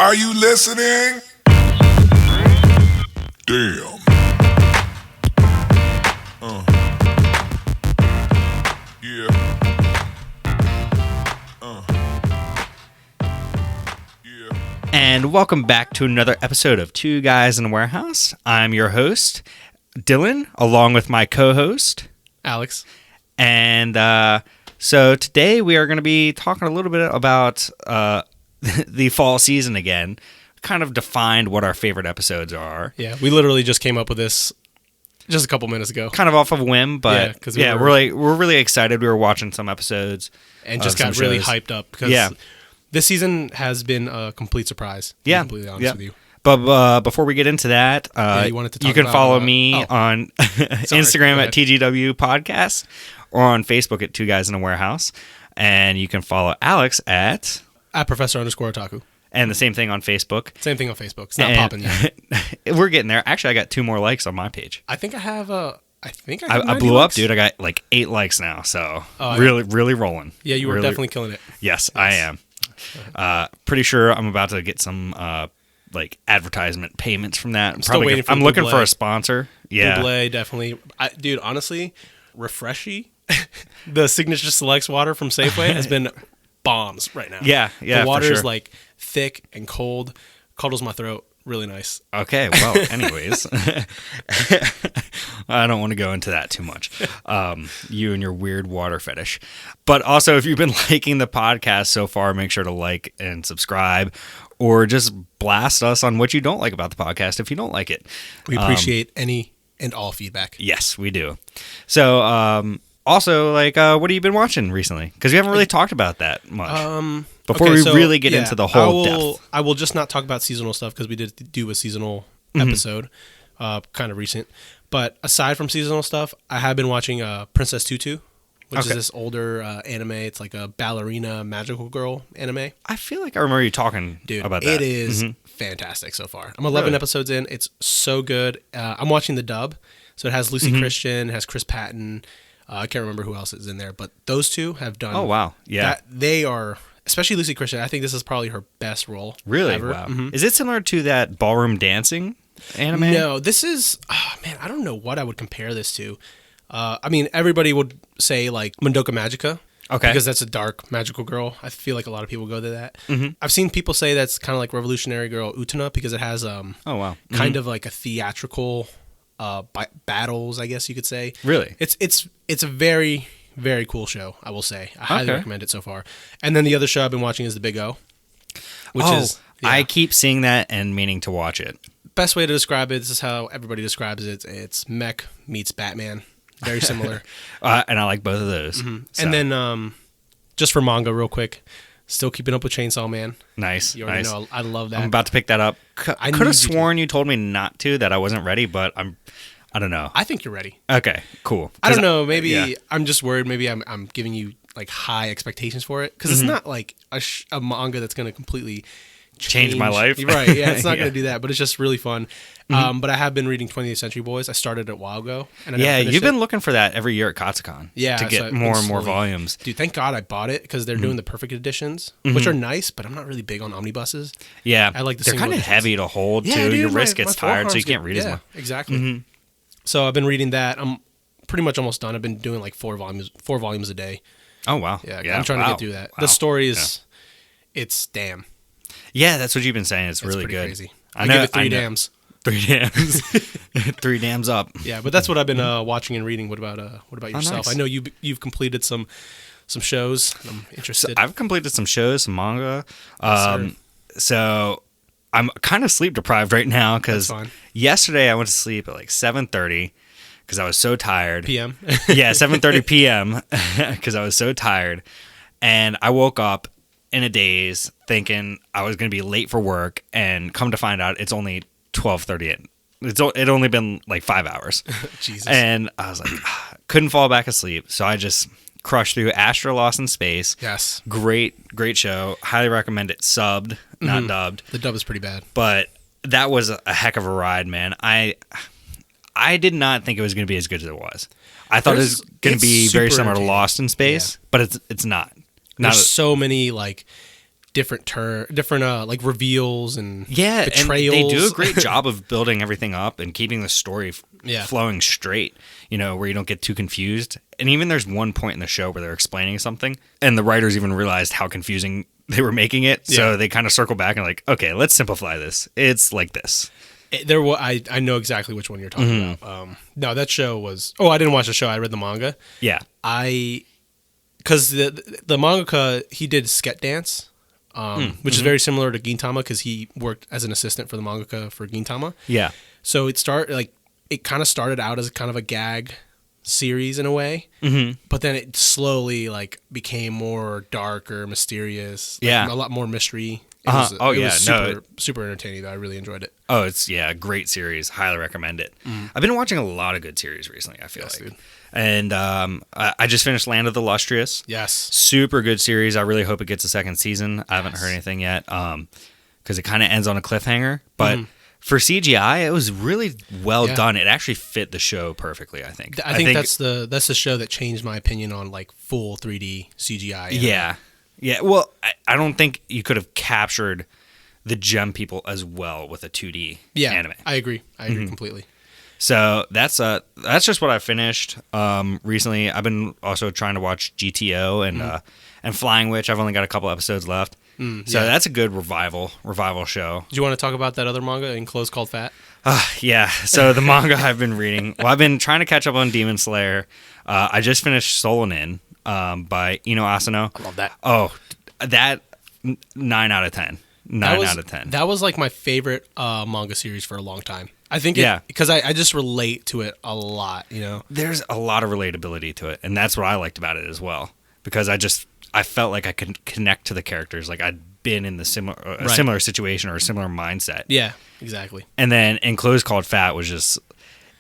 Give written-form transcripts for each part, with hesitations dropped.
Are you listening? Damn. Yeah. Yeah. And welcome back to another episode of Two Guys in a Warehouse. I'm your host, Dylan, along with my co-host, Alex. And so today we are going to be talking a little bit about the fall season again. Kind of defined what our favorite episodes are. Yeah, we literally just came up with this just a couple minutes ago. Kind of off of whim, but we're really excited. We were watching some episodes and just got really hyped up because this season has been a complete surprise. To be completely honest with you. But before we get into that, you can follow me on Instagram at TGW Podcast or on Facebook at Two Guys in a Warehouse. And you can follow Alex at Professor_Otaku. And the same thing on Facebook. Same thing on Facebook. It's not popping yet. We're getting there. Actually, I got 2 more likes on my page. I think I have I blew up, dude. I got like 8 likes now. So really rolling. Yeah, you were definitely killing it. Yes, I am. Pretty sure I'm about to get some like advertisement payments from that. I'm looking for a sponsor. Yeah, Double definitely. Dude, honestly, Refreshy, the Signature Selects water from Safeway has been bombs right now. Yeah. The water is sure. like thick and cold, cuddles my throat. Really nice. Okay, well, anyways, I don't want to go into that too much. You and your weird water fetish. But also, if you've been liking the podcast so far, make sure to like and subscribe, or just blast us on what you don't like about the podcast if you don't like it. We appreciate any and all feedback. Yes, we do. So, also, like, what have you been watching recently? Because we haven't really talked about that much. Before we really get into the whole depth. I will just not talk about seasonal stuff because we did do a seasonal episode, kind of recent. But aside from seasonal stuff, I have been watching Princess Tutu, which is this older anime. It's like a ballerina magical girl anime. I feel like I remember you talking about that. It is fantastic so far. I'm 11 episodes in. It's so good. I'm watching the dub. So it has Lucy Christian, it has Chris Patton. I can't remember who else is in there, but those two have done. Oh, wow. Yeah. They are, especially Lucy Christian, I think this is probably her best role. Really? Ever. Wow. Is it similar to that ballroom dancing anime? No, this is, I don't know what I would compare this to. I mean, everybody would say like Madoka Magica. Okay. Because that's a dark magical girl. I feel like a lot of people go to that. I've seen people say that's kind of like Revolutionary Girl Utena because it has kind of like a theatrical battles, I guess you could say. Really? It's a very, very cool show, I will say. I highly recommend it so far. And then the other show I've been watching is The Big O, which is... Yeah. I keep seeing that and meaning to watch it. Best way to describe it, this is how everybody describes it. It's mech meets Batman. Very similar. And I like both of those. So. And then, just for manga real quick, still keeping up with Chainsaw Man. Nice. You already know, I love that. I'm about to pick that up. I could have sworn you told me not to, that I wasn't ready, but I don't know. I think you're ready. Okay, cool. I don't know. Maybe I'm just worried. Maybe I'm giving you like high expectations for it because it's not like a manga that's going to completely change my life. Right. Yeah, it's not going to do that, but it's just really fun. But I have been reading 20th Century Boys. I started it a while ago. And you've been looking for that every year at Katsucon. Yeah. To get more and more volumes. Dude, thank God I bought it because they're doing the perfect editions, which are nice, but I'm not really big on omnibuses. Yeah. I like the They're kind of heavy to hold, too. Dude, your wrist gets tired, so you can't read as much. Exactly. So I've been reading that. I'm pretty much almost done. I've been doing like 4 volumes a day. Oh, wow. Yeah. I'm trying to get through that. Wow. The story is, it's damn. Yeah, that's what you've been saying. It's really good. Crazy. I give it 3 dams. 3 dams. 3 dams up. Yeah, but that's what I've been watching and reading. What about yourself? Nice. I know you've completed some shows. I'm interested. So I've completed some shows, some manga. So I'm kind of sleep deprived right now because yesterday I went to sleep at like 7:30 because I was so tired. PM? Yeah, 7:30 p.m. because I was so tired. And I woke up in a daze thinking I was going to be late for work, and come to find out it's only 12:30. It only been like 5 hours. Jesus. And I was like, couldn't fall back asleep. So I just crushed through Astro Lost in Space. Yes. Great show. Highly recommend it subbed, not dubbed. The dub is pretty bad. But that was a heck of a ride, man. I did not think it was going to be as good as it was. I thought it was going to be very similar to Lost in Space, but it's not. There's so many like different like reveals and Yeah, betrayals. and they do a great job of building everything up and keeping the story Yeah. flowing straight, where you don't get too confused. And even there's one point in the show where they're explaining something, and the writers even realized how confusing they were making it. So Yeah. they kind of circle back and like, okay, let's simplify this. It's like this. I know exactly which one you're talking about. No, that show was. Oh, I didn't watch the show. I read the manga. Yeah. Because the mangaka, he did Sket Dance, which is very similar to Gintama because he worked as an assistant for the mangaka for Gintama. Yeah. So it kind of started out as kind of a gag series in a way, but then it slowly like became more darker, mysterious. Yeah. A lot more mystery. Oh, it yeah, was no, super, super entertaining though. I really enjoyed it. Oh, it's a great series. Highly recommend it. I've been watching a lot of good series recently, I feel Yes, like. dude. And I just finished Land of the Lustrous. Yes. Super good series. I really hope it gets a second season. I haven't heard anything yet because it kind of ends on a cliffhanger. But for CGI, it was really well done. It actually fit the show perfectly, I think. I think that's the show that changed my opinion on like full 3D CGI. Yeah. Yeah. Well, I don't think you could have captured the gem people as well with a 2D anime. I agree. I agree completely. So that's just what I finished recently. I've been also trying to watch GTO and Flying Witch. I've only got a couple episodes left. So that's a good revival show. Do you want to talk about that other manga in Close Called Fat? Yeah. So the manga I've been reading. Well, I've been trying to catch up on Demon Slayer. I just finished Solanin by Ino Asano. I love that. Oh, that 9 out of 10. 9 out of 10. That was like my favorite manga series for a long time. I think because I just relate to it a lot, There's a lot of relatability to it, and that's what I liked about it as well. Because I felt like I could connect to the characters, like I'd been in the similar situation or a similar mindset. Yeah, exactly. And then Enclosed Called Fat was just,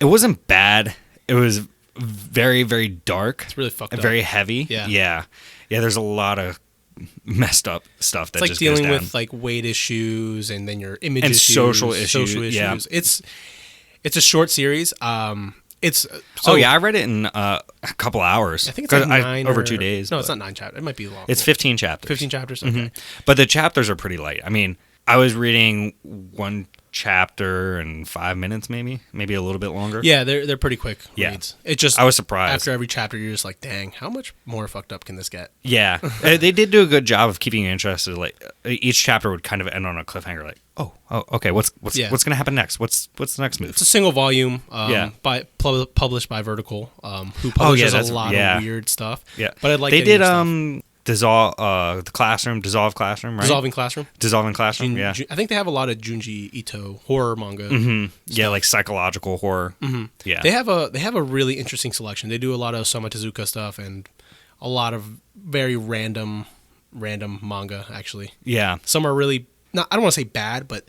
it wasn't bad. It was very, very dark. It's really fucked and up. very heavy. Yeah. Yeah. There's a lot of messed up stuff that It's like just dealing goes down. with like weight issues and then your image And issues, social issues. Yeah. It's a short series. It's I read it in a couple hours. I think it's like 9 over 2 days. No, it's but not 9 chapters. It might be long. It's 15 chapters. 15 chapters. Okay. But the chapters are pretty light. I mean, I was reading one chapter in 5 minutes, maybe a little bit longer. Yeah, they're pretty quick Yeah. reads. It just I was surprised. after every chapter. You're just like, dang, how much more fucked up can this get? Yeah, they did do a good job of keeping you interested. Like each chapter would kind of end on a cliffhanger. Like, oh, okay, what's gonna happen next? What's the next move? It's a single volume, published by Vertical, who publishes a lot of weird stuff. Yeah, but I'd like they their did new stuff. Dissolve Classroom, right? Dissolving Classroom. Yeah. I think they have a lot of Junji Ito horror manga. Yeah, like psychological horror. Yeah, They have a really interesting selection. They do a lot of Soma Tezuka stuff and a lot of very random manga. Actually, yeah. some are really not. I don't want to say bad, but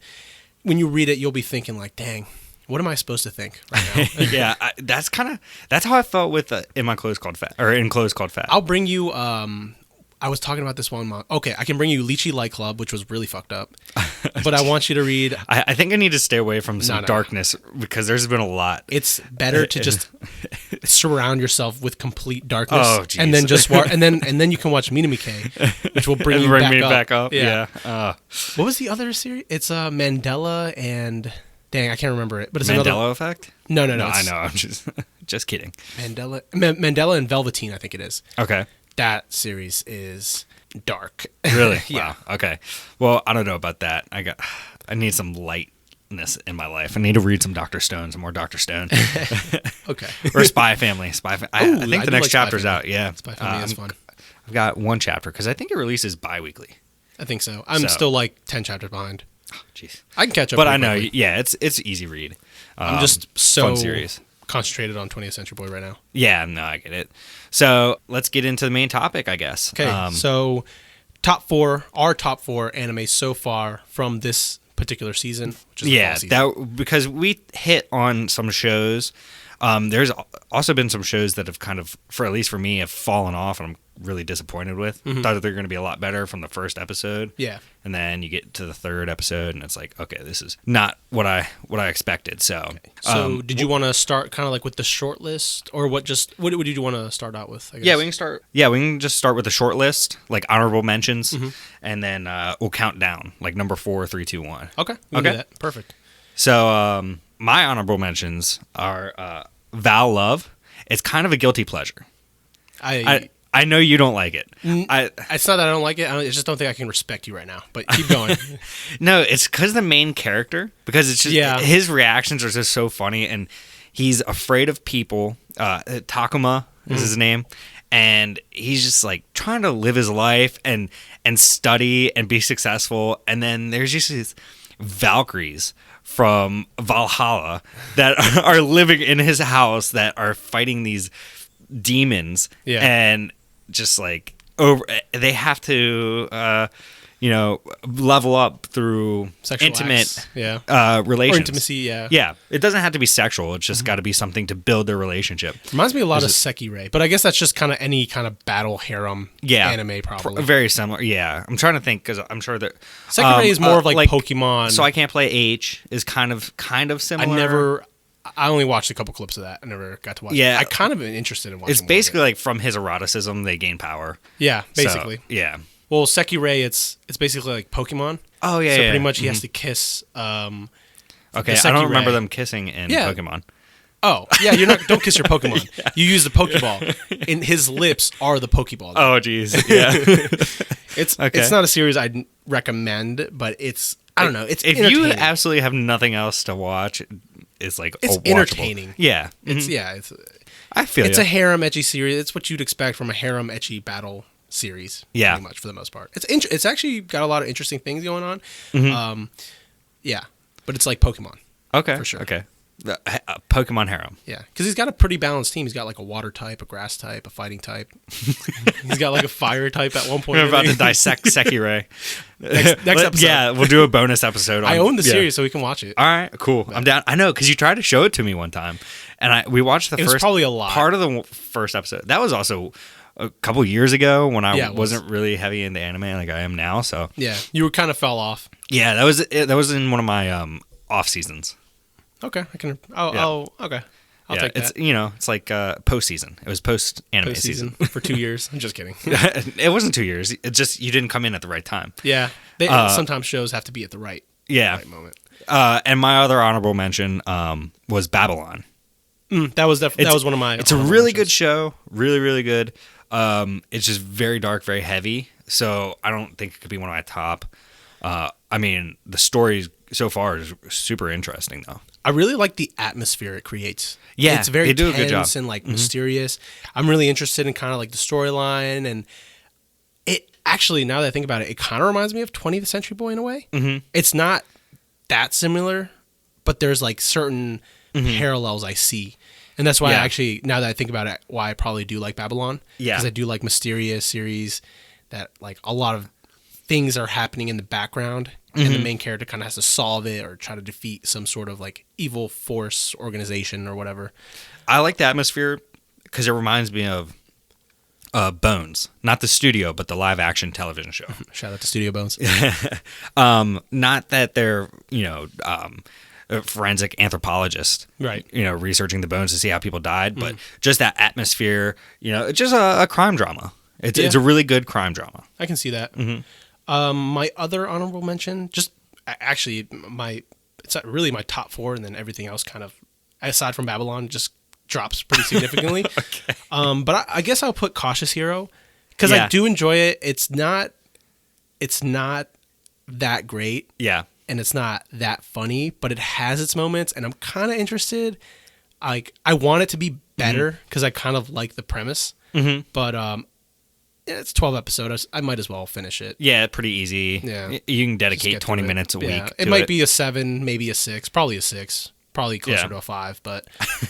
when you read it, you'll be thinking like, dang. What am I supposed to think right now? Yeah, that's how I felt with In Closed Called Fat. I'll bring you. I was talking about this one. Okay, I can bring you Lychee Light Club, which was really fucked up. But I want you to read. I think I need to stay away from some darkness because there's been a lot. It's better to just surround yourself with complete darkness, oh, geez. and then just and then you can watch Minamike, which will bring me back up. Yeah. What was the other series? It's Mandela and dang, I can't remember it. But it's Mandela Effect. No. I know. I'm just kidding. Mandela and Velveteen, I think it is. Okay. That series is dark. Really? Yeah. Wow. Okay. Well, I don't know about that. I need some lightness in my life. I need to read some Dr. Stone, some more Dr. Stone. Okay. Or Spy Family. I think the next chapter's Family. out. Yeah. Spy Family is fun. I've got one chapter because I think it releases bi-weekly. I think so. I'm still like 10 chapters behind. Jeez. I can catch up. But I know, quickly. yeah, it's easy read. I'm just so fun series. Concentrated on 20th Century Boy right now. Yeah, no, I get it. So let's get into the main topic, I guess. Okay, so our top four anime so far from this particular season. Which is the fall season. Because we hit on some shows There's also been some shows that have kind of, for at least for me, have fallen off, and I'm really disappointed with. Thought that they're going to be a lot better from the first episode. Yeah. And then you get to the third episode, and it's like, okay, this is not what I expected. So, So did you want to start kind of like with the short list, or what did you want to start out with? I guess? yeah, we can start. Yeah, we can just start with the short list, like honorable mentions, and then we'll count down, like number 4, 3, 2, 1. Okay. We can do that. Perfect. So my honorable mentions are Val Love. It's kind of a guilty pleasure. I know you don't like it. It's not that I don't like it. I just don't think I can respect you right now. But keep going. No, it's because the main character. Because it's just his reactions are just so funny, and he's afraid of people. Takuma is his name, and he's just like trying to live his life and study and be successful. And then there's just these Valkyries from Valhalla that are living in his house that are fighting these demons, and just like they have to level up through Sexual intimate acts. relations Or intimacy, yeah, it doesn't have to be sexual. It's just got to be something to build their relationship. Reminds me a lot of Sekirei, but I guess that's just kind of any kind of battle harem anime, probably. Very similar. Yeah, I'm trying to think because I'm sure that Sekirei is more of like Pokemon. So I Can't Play H is kind of similar. I only watched a couple clips of that. I never got to watch it. I kind of am interested in watching It's basically like from his eroticism, they gain power. Yeah, basically. So, yeah. Well, Sekirei, it's basically like Pokemon. Oh, yeah, So pretty much he has to kiss... okay, I don't remember them kissing in Pokemon. Oh, yeah, don't kiss your Pokemon. You use the Pokeball. And his lips are the Pokeball. Oh, jeez. Yeah. It's not a series I'd recommend, but it's... I don't know. It's if you absolutely have nothing else to watch... It's like it's entertaining. Yeah, It's I feel it's a harem ecchi series. It's what you'd expect from a harem ecchi battle series. Yeah, pretty much for the most part. It's actually got a lot of interesting things going on. Yeah, but it's like Pokemon. Okay, for sure. Okay, Pokemon harem. Yeah, because he's got a pretty balanced team. He's got like a water type, a grass type, a fighting type. He's got like a fire type at one point. We're about to dissect Sekirei. next episode. Yeah, we'll do a bonus episode. I own the series, so we can watch it. All right, cool. I'm down. I know because you tried to show it to me one time, and we watched the first. Probably a lot. Part of the first episode. That was also a couple years ago when I wasn't really heavy into anime like I am now. So yeah, you kind of fell off. Yeah, that was in one of my off seasons. Okay, I can. Okay. I'll take that. It's like post season. It was post anime season for 2 years. I'm just kidding. It wasn't 2 years. It just you didn't come in at the right time. Yeah, sometimes shows have to be at the right moment. And my other honorable mention was Babylon. That was one of my. It's a really good show. Really, really good. It's just very dark, very heavy. So I don't think it could be one of my top. I mean, the story so far is super interesting, though. I really like the atmosphere it creates. Yeah, it's very they do tense a good job. and like mysterious. I'm really interested in kind of like the storyline, and it actually, now that I think about it, it kind of reminds me of 20th Century Boy in a way. It's not that similar, but there's like certain parallels I see. And that's why I actually, now that I think about it, why I probably do like Babylon. Yeah. Because I do like mysterious series that like a lot of things are happening in the background and the main character kind of has to solve it or try to defeat some sort of like evil force organization or whatever. I like the atmosphere because it reminds me of Bones. Not the studio, but the live action television show. Shout out to Studio Bones. Not that they're, a forensic anthropologist, right? Researching the bones to see how people died, but just that atmosphere, it's just a crime drama. It's a really good crime drama. I can see that. My other honorable mention, just actually it's really my top 4, and then everything else kind of, aside from Babylon, just drops pretty significantly. Okay. But I guess I'll put Cautious Hero because I do enjoy it. It's not that great. Yeah. And it's not that funny, but it has its moments, and I'm kind of interested. Like, I want it to be better because I kind of like the premise. But it's 12 episodes. I might as well finish it. Yeah, pretty easy. Yeah, you can dedicate 20 minutes a week. Yeah. It might be a 7, maybe a 6, probably a 6, probably closer to a 5. But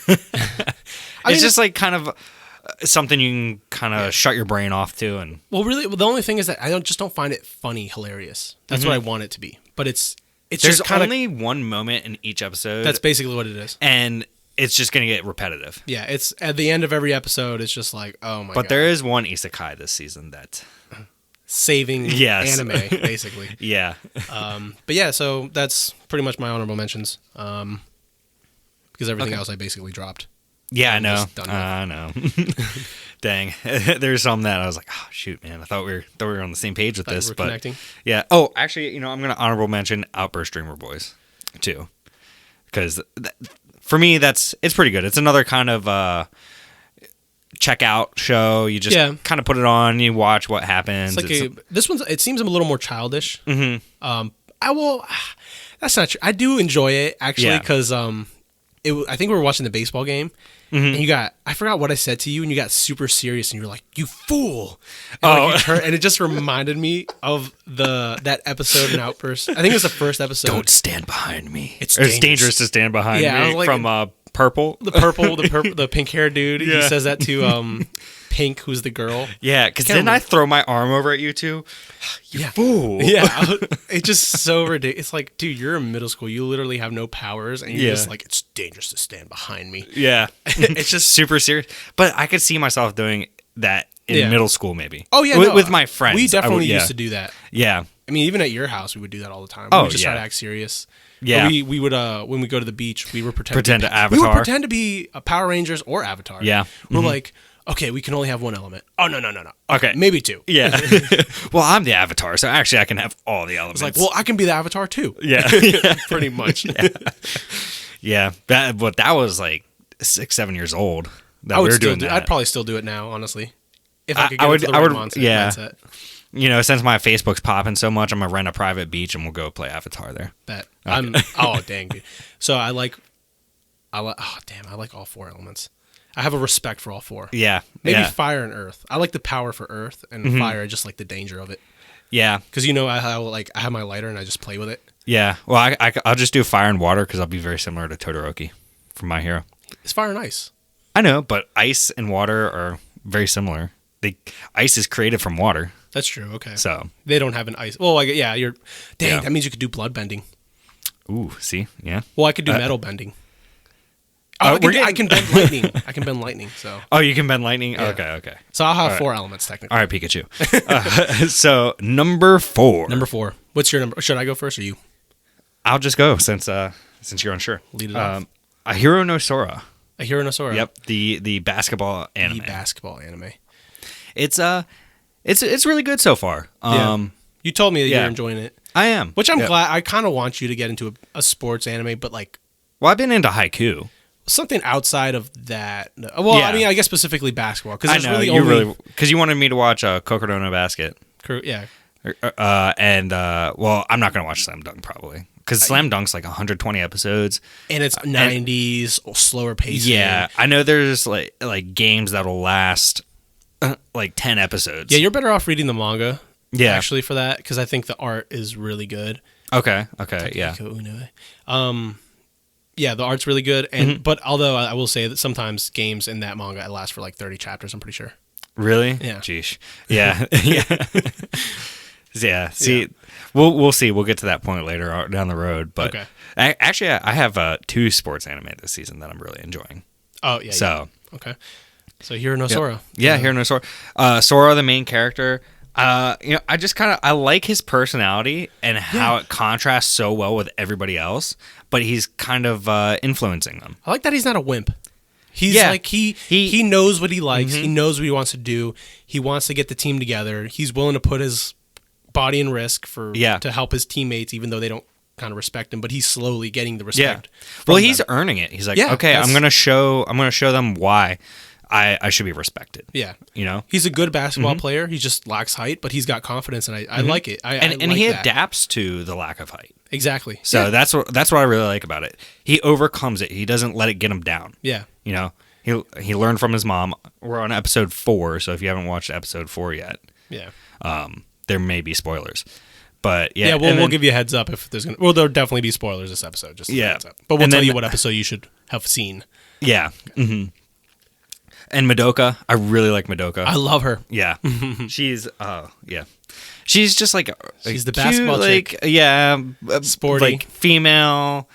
it's just like kind of something you can kind of shut your brain off to. And really, the only thing is that I just don't find it funny, hilarious. That's what I want it to be. But it's there's just kind of only one moment in each episode. That's basically what it is. And it's just gonna get repetitive. Yeah, it's at the end of every episode. It's just like, oh my god. But there is one isekai this season that saving Yes. anime, basically. yeah. But yeah, so that's pretty much my honorable mentions. Because everything else I basically dropped. Yeah, I I'm know. just done with. I know. Dang, there's some that I was like, oh shoot, man. I thought we were on the same page with Thought we this, were but connecting. yeah. Oh, actually, I'm gonna honorable mention Outburst Dreamer Boys, too, because for me it's pretty good. It's another kind of checkout show. You just kind of put it on, you watch what happens. It's like this one's. It seems a little more childish. Mm-hmm. I will. That's not true. I do enjoy it actually because I think we were watching the baseball game. And I forgot what I said to you, and you got super serious, and you were like, "You fool!" And and it just reminded me of that episode in Outburst. I think it was the first episode. Don't stand behind me. It's It's dangerous to stand behind Yeah, I me. was like- From Purple. The pink haired dude. He Yeah. says that to Pink, who's the girl. Yeah, because Can't didn't I remember. throw my arm over at you two? You fool. Yeah, it's just so ridiculous. It's like, dude, you're in middle school. You literally have no powers, and you're just like, it's dangerous to stand behind me. Yeah. It's just super serious. But I could see myself doing that in middle school, maybe. Oh yeah, with my friends. We definitely yeah. used to do that. Yeah. I mean, even at your house, we would do that all the time. Oh, We would just try yeah. to act serious. Yeah. Or we would when we go to the beach, we would Pretend to to be, Avatar. We would pretend to be Power Rangers or Avatar. Yeah. We're like, okay, we can only have one element. Oh no. Okay. Maybe two. Yeah. Well, I'm the Avatar, so actually I can have all the elements. It's like, well, I can be the Avatar too. yeah. Pretty much. Yeah. But that was like 6-7 years old that I would we were still doing do. that. I'd probably still do it now, honestly. If I I- could I get would- into the I right would- mindset. Since my Facebook's popping so much, I'm gonna rent a private beach and we'll go play Avatar there. That I'm. Oh dang, dude. So I like. Oh damn, I like all four elements. I have a respect for all four. Yeah. Maybe yeah. fire and earth. I like the power for earth, and fire. I just like the danger of it. Yeah. Because I have my lighter and I just play with it. Yeah. Well, I'll just do fire and water because I'll be very similar to Todoroki from My Hero. It's fire and ice. I know, but ice and water are very similar. Ice is created from water, That's true. Okay. so They don't have an ice. Well, you're. Dang, Yeah. that means you could do blood bending. ooh, see, yeah. Well, I could do metal bending. Oh, I can bend lightning. I can bend lightning. So Oh, you can bend lightning. Yeah. Okay. I'll have right. 4 elements technically. All right, Pikachu. So number 4. Number 4. What's your number? Should I go first or you? I'll just go since you're unsure. Lead it off. Ahiro no Sora. A Hero no Sora. Yep, the basketball anime. The basketball anime. It's really good so far. You told me that yeah. you're enjoying it, I am. which I'm Yeah. glad. I kind of want you to get into a sports anime, but like Well, I've been into haiku. something outside of that. Well, Yeah. I mean, I guess specifically basketball because I there's know really you only really because you wanted me to watch Kokodo no Basket. yeah. Well, I'm not gonna watch Slam Dunk probably because Slam Dunk's like 120 episodes. And it's 90s, slower pacing. Yeah, I know there's like games that'll last like 10 episodes. Yeah, you're better off reading the manga. Yeah. Actually, for that, because I think the art is really good. Okay, yeah. Yeah, the art's really good, and but although I will say that sometimes games in that manga last for like 30 chapters, I'm pretty sure. Really? Yeah. Jeesh. Yeah. Yeah. See, we'll see. We'll get to that point later down the road. But Okay. actually, I have 2 sports anime this season that I'm really enjoying. Oh yeah. So Okay. So Hiro no Sora. yeah, Hiro no Sora. Sora, the main character. I just I like his personality and how it contrasts so well with everybody else. But he's kind of influencing them. I like that he's not a wimp. He's Yeah. like he knows what he likes. He knows what he wants to do. He wants to get the team together. He's willing to put his body in risk to help his teammates, even though they don't kind of respect him. But he's slowly getting the respect. Well, from he's them. earning it. He's like, Yeah, okay, I'm that's- gonna show them why I should be respected. Yeah. You know. He's a good basketball player. He just lacks height, but he's got confidence, and I like it. I And like he that. adapts to the lack of height. Exactly. So that's what I really like about it. He overcomes it. He doesn't let it get him down. Yeah. You know, he learned from his mom. We're on episode 4, so if you haven't watched episode 4 yet, Yeah. there may be spoilers. But yeah, Yeah, and we'll then- give you a heads up if there's gonna. Well, there'll definitely be spoilers this episode. Just a Yeah. heads up. But we'll And tell then- you what episode you should have seen. Yeah. Mm-hmm. And Madoka, I really like Madoka. I love her. Yeah, she's she's just like She's the cute, basketball chick. like yeah, Sporty. like female,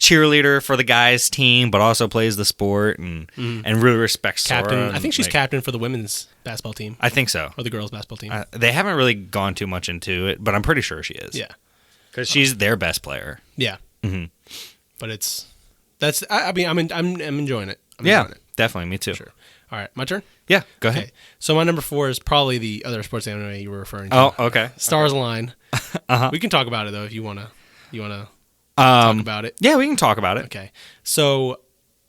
cheerleader for the guys' team, but also plays the sport and really respects Captain. Sora. I think she's like, captain for the women's basketball team I think so. or the girls' basketball team. They haven't really gone too much into it, but I'm pretty sure she is. Yeah. Because she's their best player. Yeah. Mhm. But I mean, I'm enjoying it. I'm Yeah, enjoying it. definitely. Me too. Sure. All right, my turn. Yeah, go ahead. Okay. So my number 4 is probably the other sports anime you were referring to. Oh, okay. Stars Align. Uh-huh. We can talk about it though if you wanna talk about it. Yeah, we can talk about it. Okay. So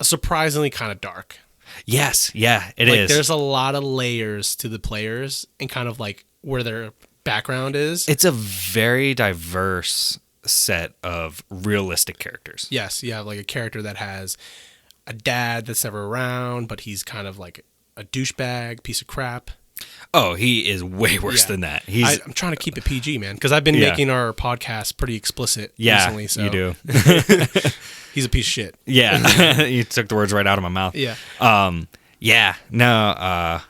surprisingly kind of dark. Yes, yeah, it is. There's a lot of layers to the players and kind of like where their background is. It's a very diverse set of realistic characters. Yes, you have like a character that has a dad that's never around, but he's kind of like a douchebag, piece of crap. Oh, he is way worse Yeah. than that. I'm trying to keep it PG, man, because I've been Yeah. making our podcast pretty explicit yeah, recently. So you do. he's a piece of shit. Yeah, you took the words right out of my mouth. Yeah. Yeah, no,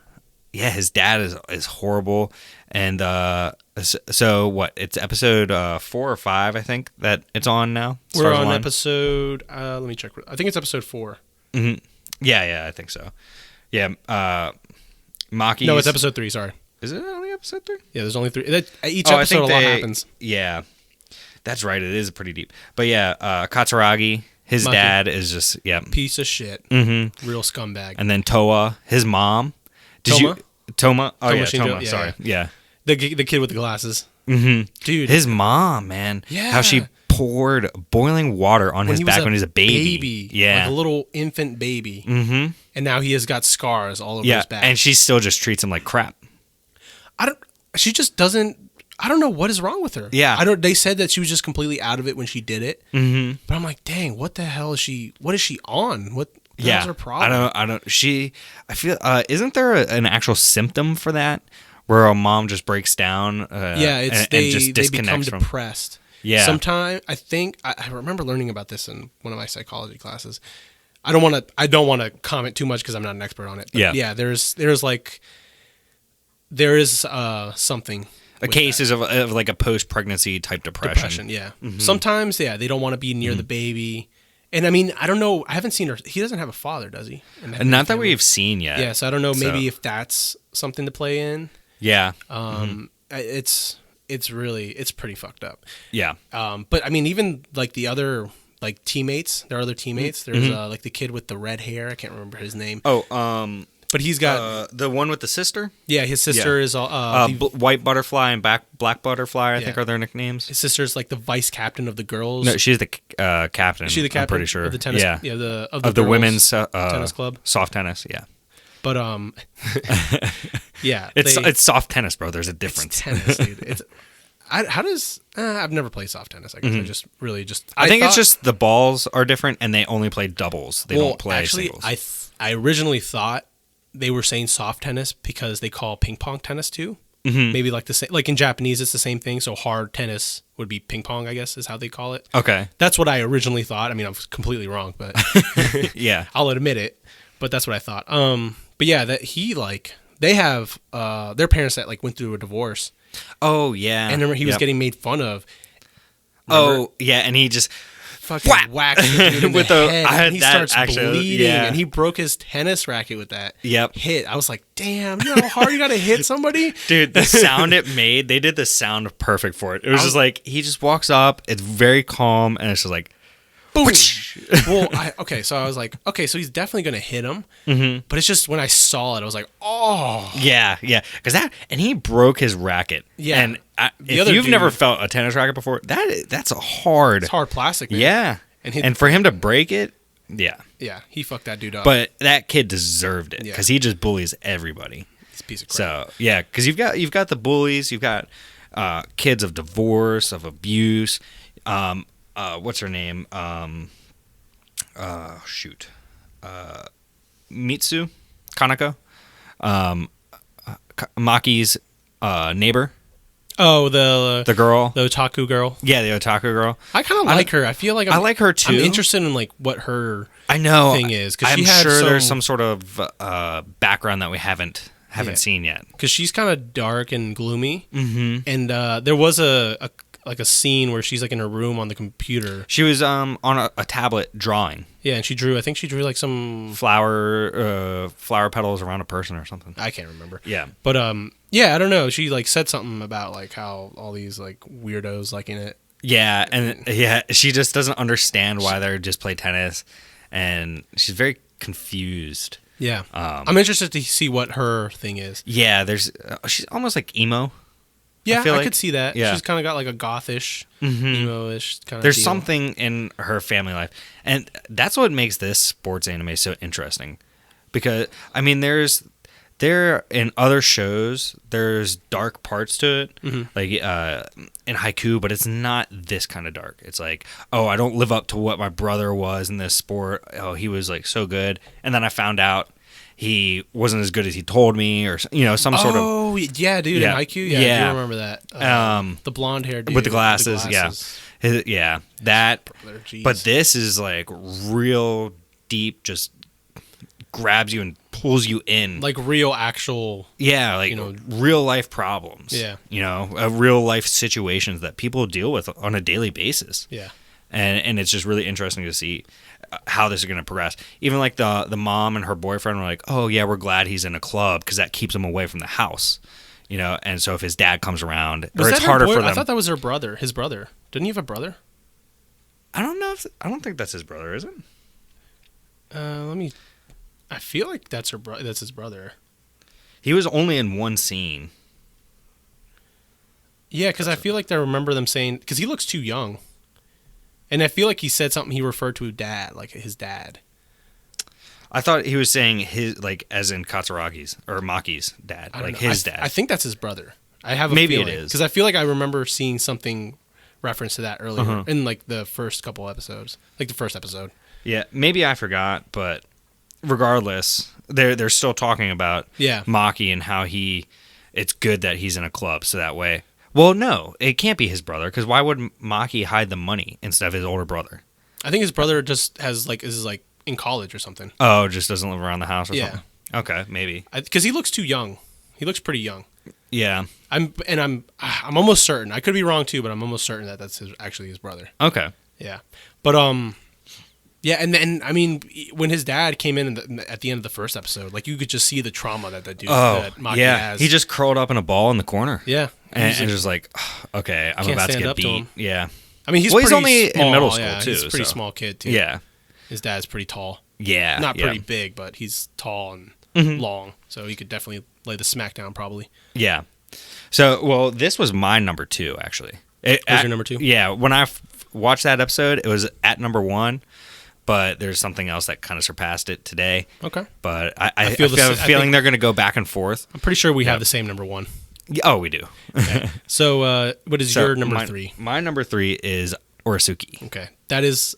yeah, his dad is horrible, and so what? It's episode 4 or 5, I think that it's on now. We're Stars on Align. episode. Let me check. I think it's episode 4. Yeah, I think so. Yeah, Maki's. No, it's episode 3. Sorry. Is it only episode 3? Yeah, there's only 3. Each I episode, think a lot happens. Yeah, that's right. It is pretty deep. But yeah, Katsuragi, his Maki. dad is just Piece of shit. Mm-hmm. Real scumbag. And then Toa, his mom. Toma? Toma? Oh, Toma yeah, Shinjo? Toma. Yeah, Sorry. Yeah. The kid with the glasses. Mm-hmm. Dude. His mom, man. Yeah. How she poured boiling water on his he back was when he was a baby. Yeah. Like a little infant baby. Mm-hmm. And now he has got scars all over Yeah. his back. And she still just treats him like crap. She just doesn't. I don't know what is wrong with her. Yeah. They said that she was just completely out of it when she did it. Mm-hmm. But I'm like, dang, what the hell is she? What is she on? What the hell's her problem? I feel, isn't there an actual symptom for that? Where a mom just breaks down It's and just they become disconnects from. depressed. Yeah. Sometimes I think I remember learning about this in one of my psychology classes. I don't want to comment too much because I'm not an expert on it. But Yeah. there is something. Cases of like a post-pregnancy type depression. Yeah. Mm-hmm. Sometimes, they don't want to be near the baby. And I mean, I don't know. I haven't seen her. He doesn't have a father, does he? And not that we've seen yet. Yeah, so I don't know. Maybe So- if that's something to play in. Yeah. It's pretty fucked up. Yeah. But I mean, even like the other like teammates, there are other teammates. There's like the kid with the red hair. I can't remember his name. Oh, But he's got the one with the sister? his sister is White Butterfly and Black Butterfly, I think Yeah. are their nicknames. his sister's like the vice captain of the girls. No, she's the captain. Is she the captain? I'm pretty sure. Of the tennis, yeah. of Of the girls' women's tennis club. soft tennis, yeah. But yeah, It's soft tennis, bro. There's a it's difference. tennis, dude. I've never played soft tennis. I guess I just really just. I think it's thought- just the balls are different and they only play doubles. They don't play actually, singles. I originally thought they were saying soft tennis because they call ping pong tennis too. Maybe like the same, like in Japanese, it's the same thing. So hard tennis would be ping pong, I guess, is how they call it. Okay. That's what I originally thought. I mean, I'm completely wrong, but Yeah. I'll admit it. But that's what I thought. But yeah, that they have their parents that like went through a divorce, Oh, yeah. and remember he was Yep. getting made fun of. Oh, yeah. And he just. Fucking whacked the dude in With the the- head, I had and he that starts actually, bleeding, yeah. and he broke his tennis racket with that. Yep. Hit. I was like, damn, you know how hard you got to hit somebody? Dude, the sound it made, they did the sound perfect for it. It was just like, he just walks up, it's very calm, and it's just like, Boom. Well, so I was like, okay, so he's definitely going to hit him. Mm-hmm. But it's just when I saw it, I was like, oh. yeah. Because and he broke his racket. Yeah. And if other you've dude- never felt a tennis racket before, that's a hard. It's hard plastic, man. Yeah. And And for him to break it, yeah. Yeah, he fucked that dude up. But that kid deserved it Yeah. because he just bullies everybody. He's a piece of crap. So yeah, because you've got the bullies, you've got kids of divorce, of abuse. What's her name? Mitsu Kanako, Maki's neighbor, Oh, the girl. the otaku girl. Yeah, the otaku girl. I kind of like her. I feel like I like her too. I'm interested in like what her I know. thing is, 'cause I'm she had sure there's some- some sort of background that we haven't Yeah. seen yet. because she's kind of dark and gloomy. Mm-hmm. And there was a like a scene where she's like in her room on the computer. She was on a tablet drawing Yeah, and she drew. I think she drew like some. flower petals around a person or something. I can't remember. Yeah. But yeah, I don't know. She like said something about like how all these like weirdos like in it. Yeah, and she just doesn't understand why they're just play tennis, and she's very confused. Yeah, I'm interested to see what her thing is. Yeah, she's almost like emo. Yeah, feel I like- could see that. yeah. She's kind of got like a gothish, emo-ish kind of. There's deal. something in her family life, and that's what makes this sports anime so interesting. Because I mean, there in other shows, there's dark parts to it, like in Haiku, but it's not this kind of dark. It's like, oh, I don't live up to what my brother was in this sport. Oh, he was like so good, and then I found out he wasn't as good as he told me, or some sort of. Oh yeah, dude, Yeah. in Haiku, yeah, I Yeah. do remember that. The blonde hair dude with the glasses, yeah, that. Jeez. But this is like real deep, just grabs you and pulls you in. like real actual. Yeah, like real life problems. Yeah. Real life situations that people deal with on a daily basis. Yeah. And it's just really interesting to see how this is going to progress. Even like the mom and her boyfriend were like, "Oh yeah, we're glad he's in a club because that keeps him away from the house." And so if his dad comes around, Was or that it's her harder boy- for them. I thought that was her brother. His brother. Didn't he have a brother? I don't know. I don't think that's his brother, is it? Let me. I feel like that's That's his brother. He was only in one scene. Yeah, because I feel like I remember them saying because he looks too young, and I feel like he said something he referred to dad, like his dad. I thought he was saying his, like, as in Katsuragi's or Maki's dad, I don't like know. his dad. I think that's his brother. I have a Maybe it feeling is. because I feel like I remember seeing something reference to that earlier Uh-huh. in like the first couple episodes, like the first episode. Yeah, maybe I forgot, but regardless, they're still talking about Yeah. Maki and how it's good that he's in a club, so that way. Well, no, it can't be his brother, because why would Maki hide the money instead of his older brother? I think his brother just is like in college or something. Oh, just doesn't live around the house or Yeah. something? Okay, maybe. Because he looks too young. He looks pretty young. Yeah. I'm almost certain. I could be wrong too, but I'm almost certain that that's actually his brother. Okay. Yeah, but yeah, and then I mean, when his dad came in at the end of the first episode, like you could just see the trauma that dude that Maki yeah. has. He just curled up in a ball in the corner. yeah, And, He's and like- just like, okay, I'm Can't about to stand get up to beat. him. Yeah. I mean, he's Well, he's pretty only in small, middle school, yeah, too, He's a pretty so- small kid too. Yeah. His dad's pretty tall. Yeah. Not yeah. pretty big, but he's tall and long, so he could definitely lay the smack down probably. Yeah. So, well, this was my number 2, actually. Was your number 2? Yeah. When I watched that episode, it was at number 1, but there's something else that kind of surpassed it today. Okay, But I I have feel a I feeling think- they're going to go back and forth. I'm pretty sure we Yeah. have the same number 1. Oh, we do. So, what is So your number my, 3? My number 3 is Orisuki. Okay, that is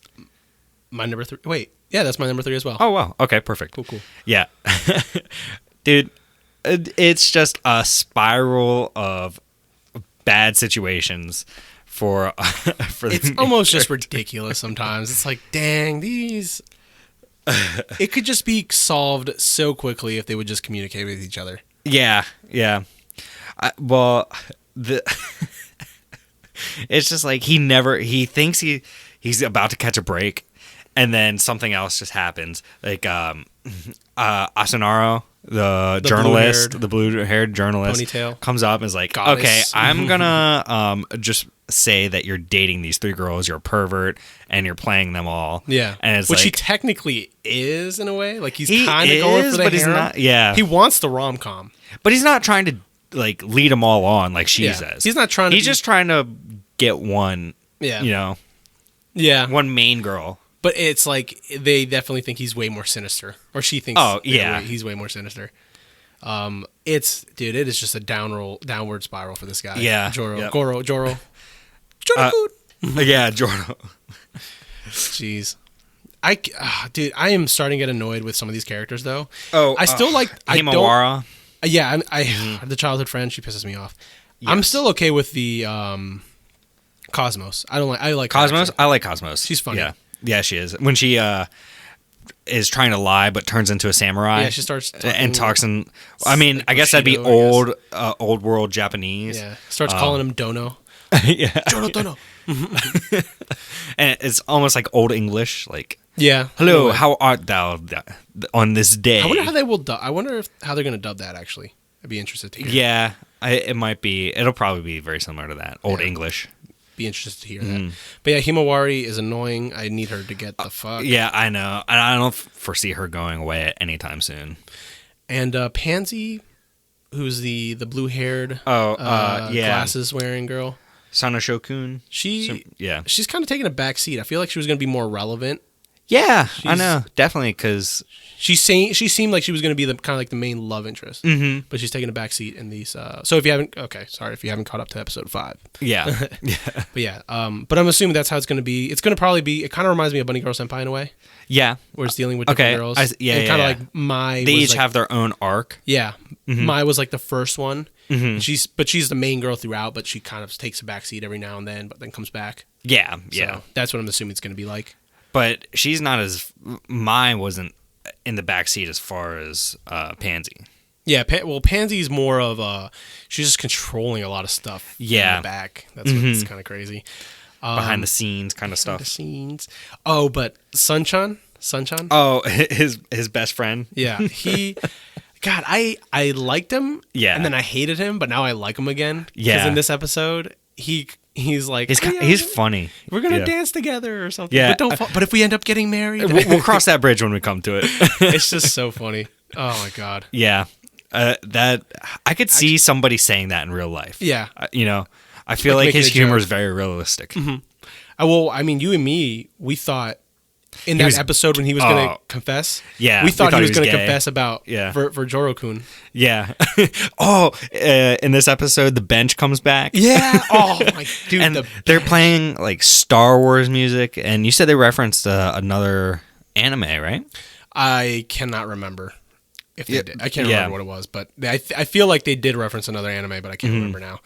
my number 3. Wait, yeah, that's my number 3 as well. Oh, wow. Okay, perfect. Cool. Yeah. Dude, it's just a spiral of bad situations for It's the almost just ridiculous sometimes. It's like, dang, these. It could just be solved so quickly if they would just communicate with each other. Yeah. Well, it's just like he thinks he's about to catch a break, and then something else just happens. Like Asunaro, the journalist, blue-haired- the blue-haired journalist, Ponytail. comes up and is like, Goddess. "Okay, I'm gonna just say that you're dating these 3 girls, you're a pervert, and you're playing them all." Yeah, and it's which he like, technically is in a way. Like he's He kind of going is, for the but he's harem. not- yeah. he wants the rom com. but he's not trying to like lead them all on like she Yeah. says. He's not trying to He's be- just trying to get one. Yeah, yeah. One main girl. But it's like they definitely think he's way more sinister, or she thinks. Oh, yeah. he's way more sinister. It is just a downward spiral for this guy. Yeah. Joro, Yep. Joro. Yeah, Jordan. Jeez. Dude, I am starting to get annoyed with some of these characters, though. Oh, I still like. I don't. Himawara. Yeah, the childhood friend, she pisses me off. I'm Yes. still okay with the Cosmos. I like her, Cosmos. actually. I like Cosmos. She's funny. Yeah, she is. When she is trying to lie but turns into a samurai. Yeah, she starts and talks in. I mean, like I guess that'd be Bushido, I old world Japanese. Yeah, starts calling him Dono. Yeah. Jonathan. And it's almost like old English, like, Yeah. hello, Anyway, how art thou on this day? I wonder how they will. I wonder how they're going to dub that. Actually, I'd be interested to hear. Yeah, it might be. It'll probably be very similar to that. Old Yeah. English. Be interested to hear that. But yeah, Himawari is annoying. I need her to get the fuck. Yeah, I know. And I don't foresee her going away at any time soon. And Pansy, who's the blue haired, Yeah. glasses wearing girl. Sana Shokun. Yeah. She's kind of taking a back seat. I feel like she was going to be more relevant. Yeah, I know. Definitely, because... She seemed like she was going to be the kind of like the main love interest, but she's taking a back seat in these. So if you haven't, if you haven't caught up to episode 5, Yeah. Yeah. but yeah, but I'm assuming that's how it's going to be. It's going to probably be. It kind of reminds me of Bunny Girl Senpai in a way, Yeah. where it's dealing with different girls. And kind of like Mai. They was each like, have their own arc. Yeah, Mai was like the first one. She's the main girl throughout, but she kind of takes a back seat every now and then, but then comes back. Yeah. So Yeah. that's what I'm assuming it's going to be like. But she's not as... Mine wasn't in the backseat as far as Pansy. Yeah, Pansy's more of she's just controlling a lot of stuff. Yeah. in the back. That's what's kind of crazy. Behind the scenes kind of Behind stuff. the scenes. Oh, but Sunchan. Oh, his best friend. Yeah, he. God, I liked him. Yeah. and then I hated him, but now I like him again. Yeah. because in this episode, he's like, He's funny. We're gonna Yeah. dance together or something. Yeah. But if we end up getting married, We'll cross that bridge when we come to it. it's just so funny. Oh my god. Yeah. That I could see somebody saying that in real life. Yeah. I feel Like like his making a humor joke. is very realistic. Well, I mean, you and me, we thought in that episode when he was going to confess, Yeah, we thought he was going to gay. confess about Yeah. for Joro-kun. Yeah. In this episode, the bench comes back. Yeah. Oh my dude. And they're playing like Star Wars music, and you said they referenced another anime, right? I cannot remember if they did. I can't Yeah. remember what it was, but I feel like they did reference another anime, but I can't remember now.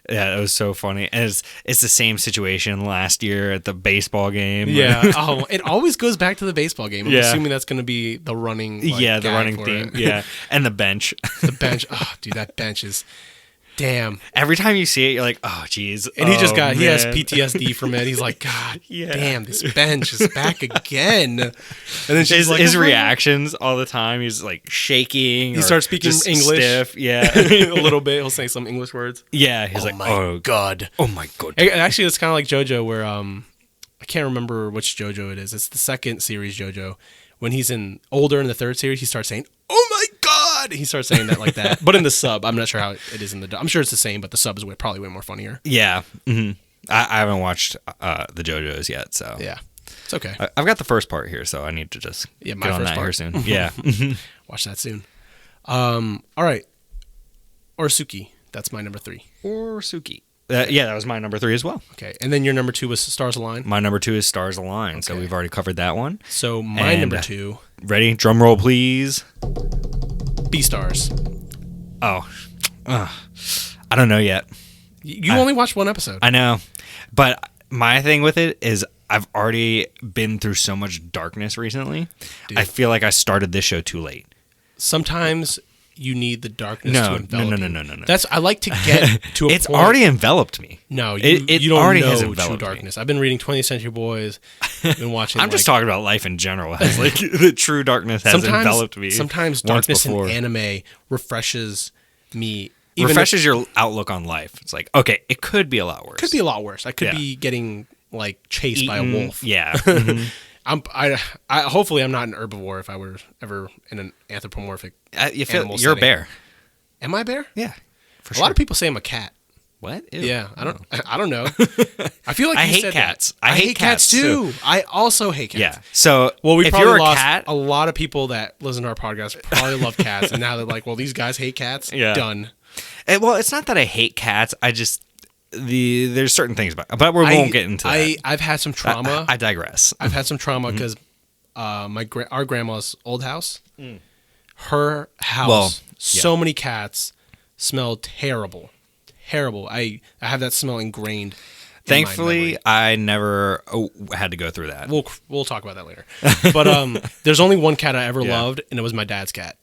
Yeah, it was so funny. And it's the same situation last year at the baseball game. Yeah. Oh, it always goes back to the baseball game. I'm Yeah. assuming that's going to be the running. Like, Yeah, the gag running for theme. it. Yeah, and the bench. The bench. Oh, dude, that bench is. Damn. Every time you see it, you're like, oh, geez. And he he has man. PTSD from it. He's like, God Yeah. damn, this bench is back again. And then she's like, his "Oh, reactions all the time. He's like shaking. He starts speaking English. Stiff. Yeah. a little bit. He'll say some English words. Yeah. He's like, oh, God. oh my God. Actually, it's kind of like JoJo, where I can't remember which JoJo it is. It's the second series JoJo. When he's older in the third series, he starts saying, "Oh my God!" He starts saying that like that. But in the sub, I'm not sure how it is in the. I'm sure it's the same, but the sub is probably way more funnier. Yeah. I haven't watched the JoJo's yet, so Yeah, it's okay. I've got the first part here, so I need to just My get on first that part. here soon. Yeah. Watch that soon. All right, Orsuki. That's my number 3. Or Suki. Yeah, that was my number 3 as well. Okay, and then your number 2 was Stars Align. My number 2 is Stars Align, so Okay. we've already covered that one. So my And, number 2, Ready? Drum roll, please. B Stars. Oh, I don't know yet. You only watched one episode. I know, but my thing with it is I've already been through so much darkness recently. Dude. I feel like I started this show too late. Sometimes you need the darkness No, to no, envelop no, you. no, no, no. That's I like to get to a It's point. already enveloped me. No, It you don't already know has true enveloped me. darkness. I've been reading 20th Century Boys. Been watching. I'm just talking about life in general. As like the true darkness has enveloped me. Sometimes once darkness before. in anime refreshes me. Refreshes your outlook on life. It's like, okay, it could be a lot worse. Could be a lot worse. I could Yeah. be getting like chased by a Eaten- wolf. Yeah. Mhm. Hopefully I'm not an herbivore if I were ever in an anthropomorphic. You feel Animal you're a setting. bear. Am I a bear? Yeah. For A lot of people say I'm a cat. What? Ew. Yeah, I don't know. I feel like I you hate said cats. that. I hate cats, too. I also hate cats. Yeah. So Well, we if probably you're a lost cat, a lot of people that listen to our podcast probably love cats, and now they're like, "Well, these guys hate cats." Yeah. Done. well, it's not that I hate cats. I just there's certain things about, but we won't get into that. I've had some trauma. I digress. I've had some trauma Mm-hmm. because our grandma's old house, her house, Well, so many cats, smelled terrible. I have that smell ingrained. in my Thankfully, memory. I never had to go through that. We'll talk about that later. But there's only one cat I ever Yeah. loved, and it was my dad's cat.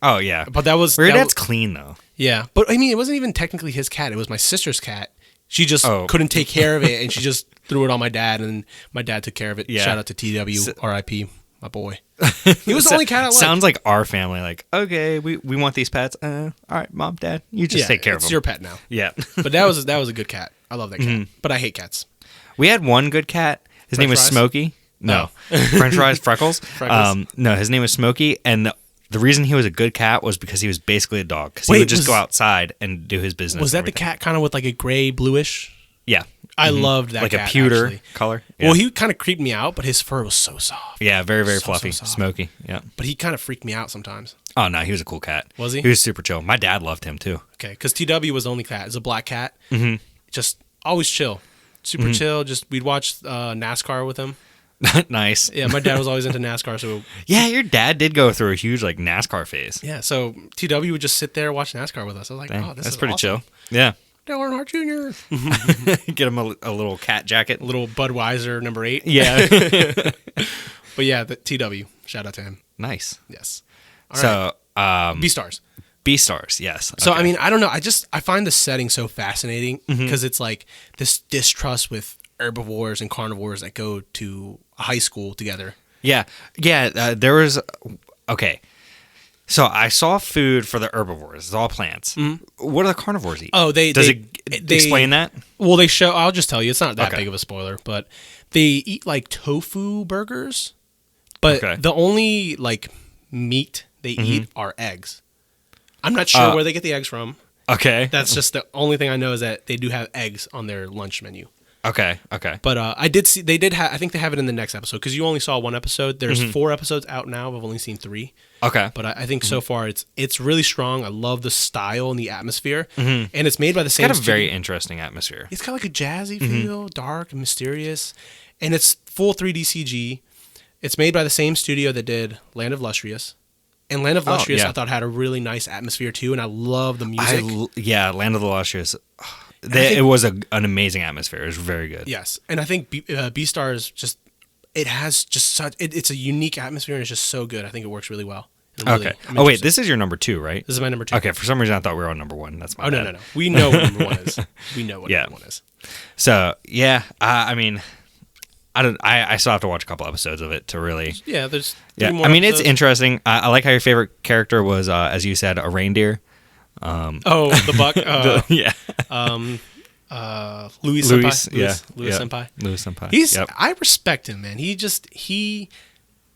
Oh yeah, But that was your that dad's was- clean though. yeah. But I mean, it wasn't even technically his cat. It was my sister's cat She just Oh. couldn't take care of it, and she just threw it on my dad, and my dad took care of it. Yeah. Shout out to TW, RIP, my boy. He was the only cat I liked. Sounds like our family. Like, okay, we want these pets. All right, mom, dad, you just take care of it's them. your pet now. Yeah. But that was a good cat. I love that cat. But I hate cats. We had one good cat. His name was fries? Smokey. No. French fries, Freckles. Freckles. No, his name was Smokey, and the reason he was a good cat was because he was basically a dog. Because he Wait, would just was- go outside and do his business. Was and that the everything. cat kind of with like a gray bluish? Yeah. I loved that Like cat. a pewter actually. color. Well, Yeah. he kind of creeped me out, but his fur was so soft. Yeah, very, very So fluffy. soft. Smoky. Yeah. But he kind of freaked me out sometimes. Oh, no, he was a cool cat. Was he? He was super chill. My dad loved him, too. Okay, because TW was the only cat. It's a black cat. Mm-hmm. Just always chill. Super chill. Just we'd watch NASCAR with him. Nice. Yeah, my dad was always into NASCAR, so Yeah, your dad did go through a huge, like, NASCAR phase. yeah. So TW would just sit there watch NASCAR with us. I was like, Dang, oh, this that's is pretty awesome. chill. Yeah. Dale Earnhardt Jr. Get him a little cat jacket. Little Budweiser number 8. Yeah. But yeah, the TW. Shout out to him. Nice. Yes. All right. So, B stars. B-stars, yes. So Okay. I mean, I don't know. I find the setting so fascinating Mm-hmm. because it's like this distrust with herbivores and carnivores that go to a high school together. Yeah. There was. Okay. So I saw food for the herbivores. It's all plants. What do the carnivores eat? Oh, they Does they, it they explain that? Well, they show. I'll just tell you, it's not that Okay. big of a spoiler, but they eat like tofu burgers, but Okay. Mm-hmm. the only like meat they eat are eggs. I'm not sure where they get the eggs from. Okay. That's just the only thing I know is that they do have eggs on their lunch menu. Okay. But I did see they did have. I think they have it in the next episode because you only saw one episode. There's Mm-hmm. 4 episodes out now. I've only seen 3. Okay. But I think so far it's really strong. I love the style and the atmosphere, and it's made by the same. Got a studio. very interesting atmosphere. It's got like a jazzy Mm-hmm. feel, dark and mysterious, and it's full 3D CG. It's made by the same studio that did Land of Lustrious, and Land of Lustrious yeah. I thought had a really nice atmosphere too, and I love the music. Land of the Lustrous. think- It was an amazing atmosphere. It was very good. Yes, and I think B-Stars just it has just such it's a unique atmosphere and it's just so good. I think it works really well. And I'm Okay. I'm Oh wait, interested. this is your number 2, right? This is my number 2. Okay. For some reason, I thought we were on number 1. That's my Oh bad. no. We know what number 1 is. We know what Yeah. number 1 is. So yeah, I mean, I don't. I still have to watch a couple episodes of it to really. Yeah, there's 3 Yeah, more I mean, it's episodes. interesting. I like how your favorite character was, as you said, a reindeer. Oh, the buck. Yeah, Louis Louis. Senpai. Yeah, Louis yeah. Senpai. Louis Senpai. He's. Yep. I respect him, man. He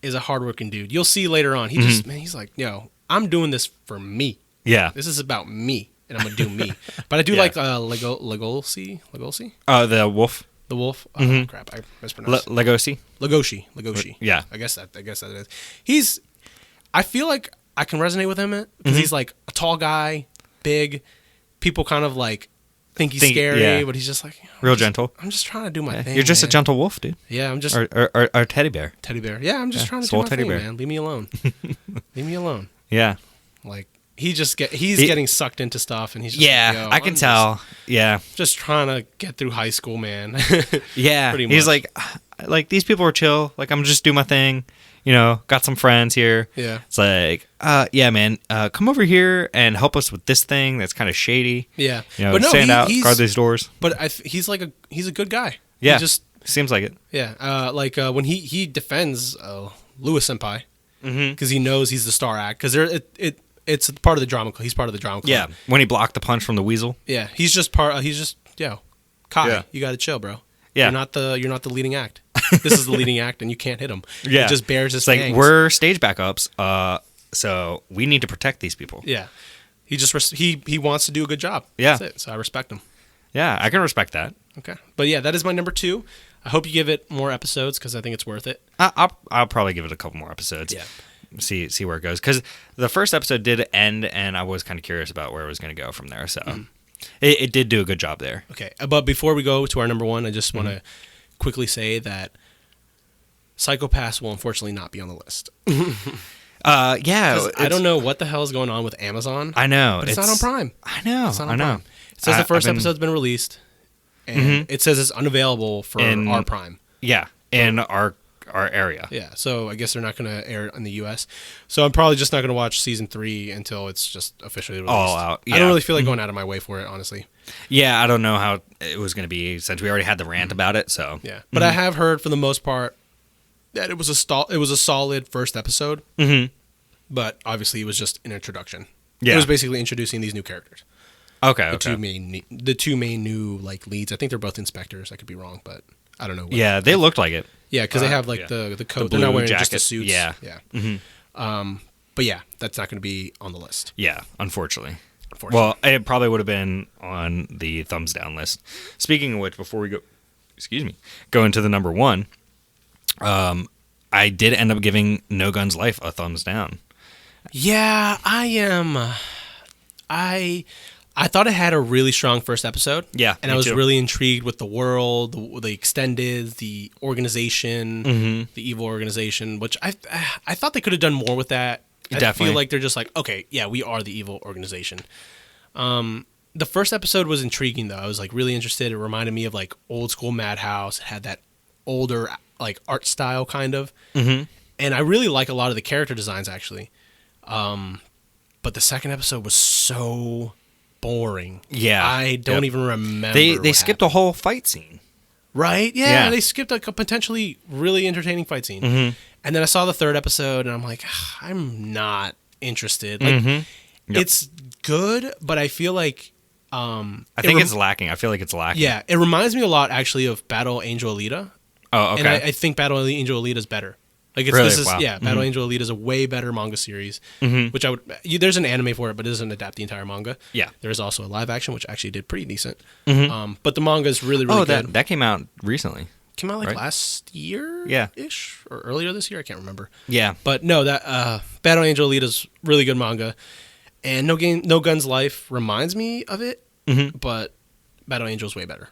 is a hardworking dude. You'll see later on. He Mm-hmm. just man. He's like, yo, I'm doing this for me. Yeah. This is about me, and I'm gonna do me. But I do Yeah. like Legoshi, The wolf. the wolf. Oh crap, I mispronounced. Legoshi. Legoshi. Yeah. I guess that is. He's. I feel like I can resonate with him because Mm-hmm. he's like a tall guy, big. People kind of like think he's Think- scary, yeah. but he's just like Real gentle. I'm just trying to do my thing. You're just a man. gentle wolf, dude. Yeah, I'm just Or teddy bear. teddy bear. Yeah, I'm just trying to do swole my teddy thing, bear. man. Leave me alone. Leave me alone. Yeah. Like he's He- getting sucked into stuff, and he's just Yeah, like, Yo, I can I'm tell. Yeah. Just trying to get through high school, man. Yeah. Pretty He's much. like these people are chill. Like I'm just doing my thing. You know, got some friends here. Yeah. It's like, yeah, man, come over here and help us with this thing that's kind of shady. Yeah, You know, but no, stand out, he's guard these doors. but he's like he's a good guy. Yeah. he just Seems like it. yeah. When he defends Louis Senpai Mm-hmm. because he knows he's the star act because it's part of the drama. He's part of the drama club. Yeah. When he blocked the punch from the weasel. Yeah, he's just part. He's just Kai. Yeah. You got to chill, bro. Yeah. You're not the leading act. This is the leading act, and you can't hit him. Yeah. He just bears his It's like fangs. we're stage backups. So we need to protect these people. Yeah, he just he wants to do a good job. Yeah. That's it. So I respect him. Yeah, I can respect that. Okay, but yeah, that is my number 2. I hope you give it more episodes because I think it's worth it. I'll probably give it a couple more episodes. Yeah. See where it goes, because the first episode did end, and I was kind of curious about where it was going to go from there. So it did do a good job there. Okay, but before we go to our number 1, I just want to Mm-hmm. quickly say that Psycho-Pass will unfortunately not be on the list. Yeah, 'Cause I don't know what the hell is going on with Amazon. I know, but it's not on Prime. I know. It's not I on know. Prime. It says the I've 1st been- episode's been released, and it says it's unavailable for In- our Prime. Yeah, in our our area. Yeah, so I guess they're not going to air it in the U.S. So I'm probably just not going to watch season 3 until it's just officially released. All out, I don't yeah. really feel like going out of my way for it, honestly. Yeah, I don't know how it was going to be since we already had the rant about it. So Yeah, but I have heard for the most part that it was a solid first episode. Mm-hmm. But obviously, it was just an introduction. Yeah. It was basically introducing these new characters. Okay. The two main new like leads. I think they're both inspectors. I could be wrong, but I don't know. Yeah, they looked like it. Yeah, because they have like yeah. the coat. The They're not blue wearing just the jacket. suits. Yeah. Yeah. But yeah, that's not going to be on the list. Yeah, unfortunately. Unfortunately. Well, it probably would have been on the thumbs down list. Speaking of which, before we go into the number 1, I did end up giving No Guns Life a thumbs down. Yeah, I am. I thought it had a really strong first episode. Yeah, and me I was too. really intrigued with the world, the extended, the organization, the evil organization, which I thought they could have done more with that. I Definitely. feel like they're just like, okay, yeah, we are the evil organization. The first episode was intriguing though. I was like really interested. It reminded me of like old school Madhouse. It had that older like art style kind of, and I really like a lot of the character designs actually. But the second episode was so boring. Yeah. I don't even remember. They what skipped happened. a whole fight scene. Right? Yeah, Yeah. they skipped like a potentially really entertaining fight scene. Mm-hmm. And then I saw the third episode, and I'm like, I'm not interested. Like, Yep. it's good, but I feel like I think it's lacking. I feel like it's lacking. yeah, it reminds me a lot actually of Battle Angel Alita. Oh, okay. And I think Battle Angel Alita is better. Like Really? this is Wow. Battle Angel Alita is a way better manga series. Which there's an anime for it, but it doesn't adapt the entire manga. Yeah. There is also a live action, which actually did pretty decent. But the manga is really really good. that came out recently. Came out like right? last year, Yeah. ish, or earlier this year. I can't remember. Yeah. But no, that Battle Angel Alita is really good manga, and No Guns Life reminds me of it, but Battle Angel is way better.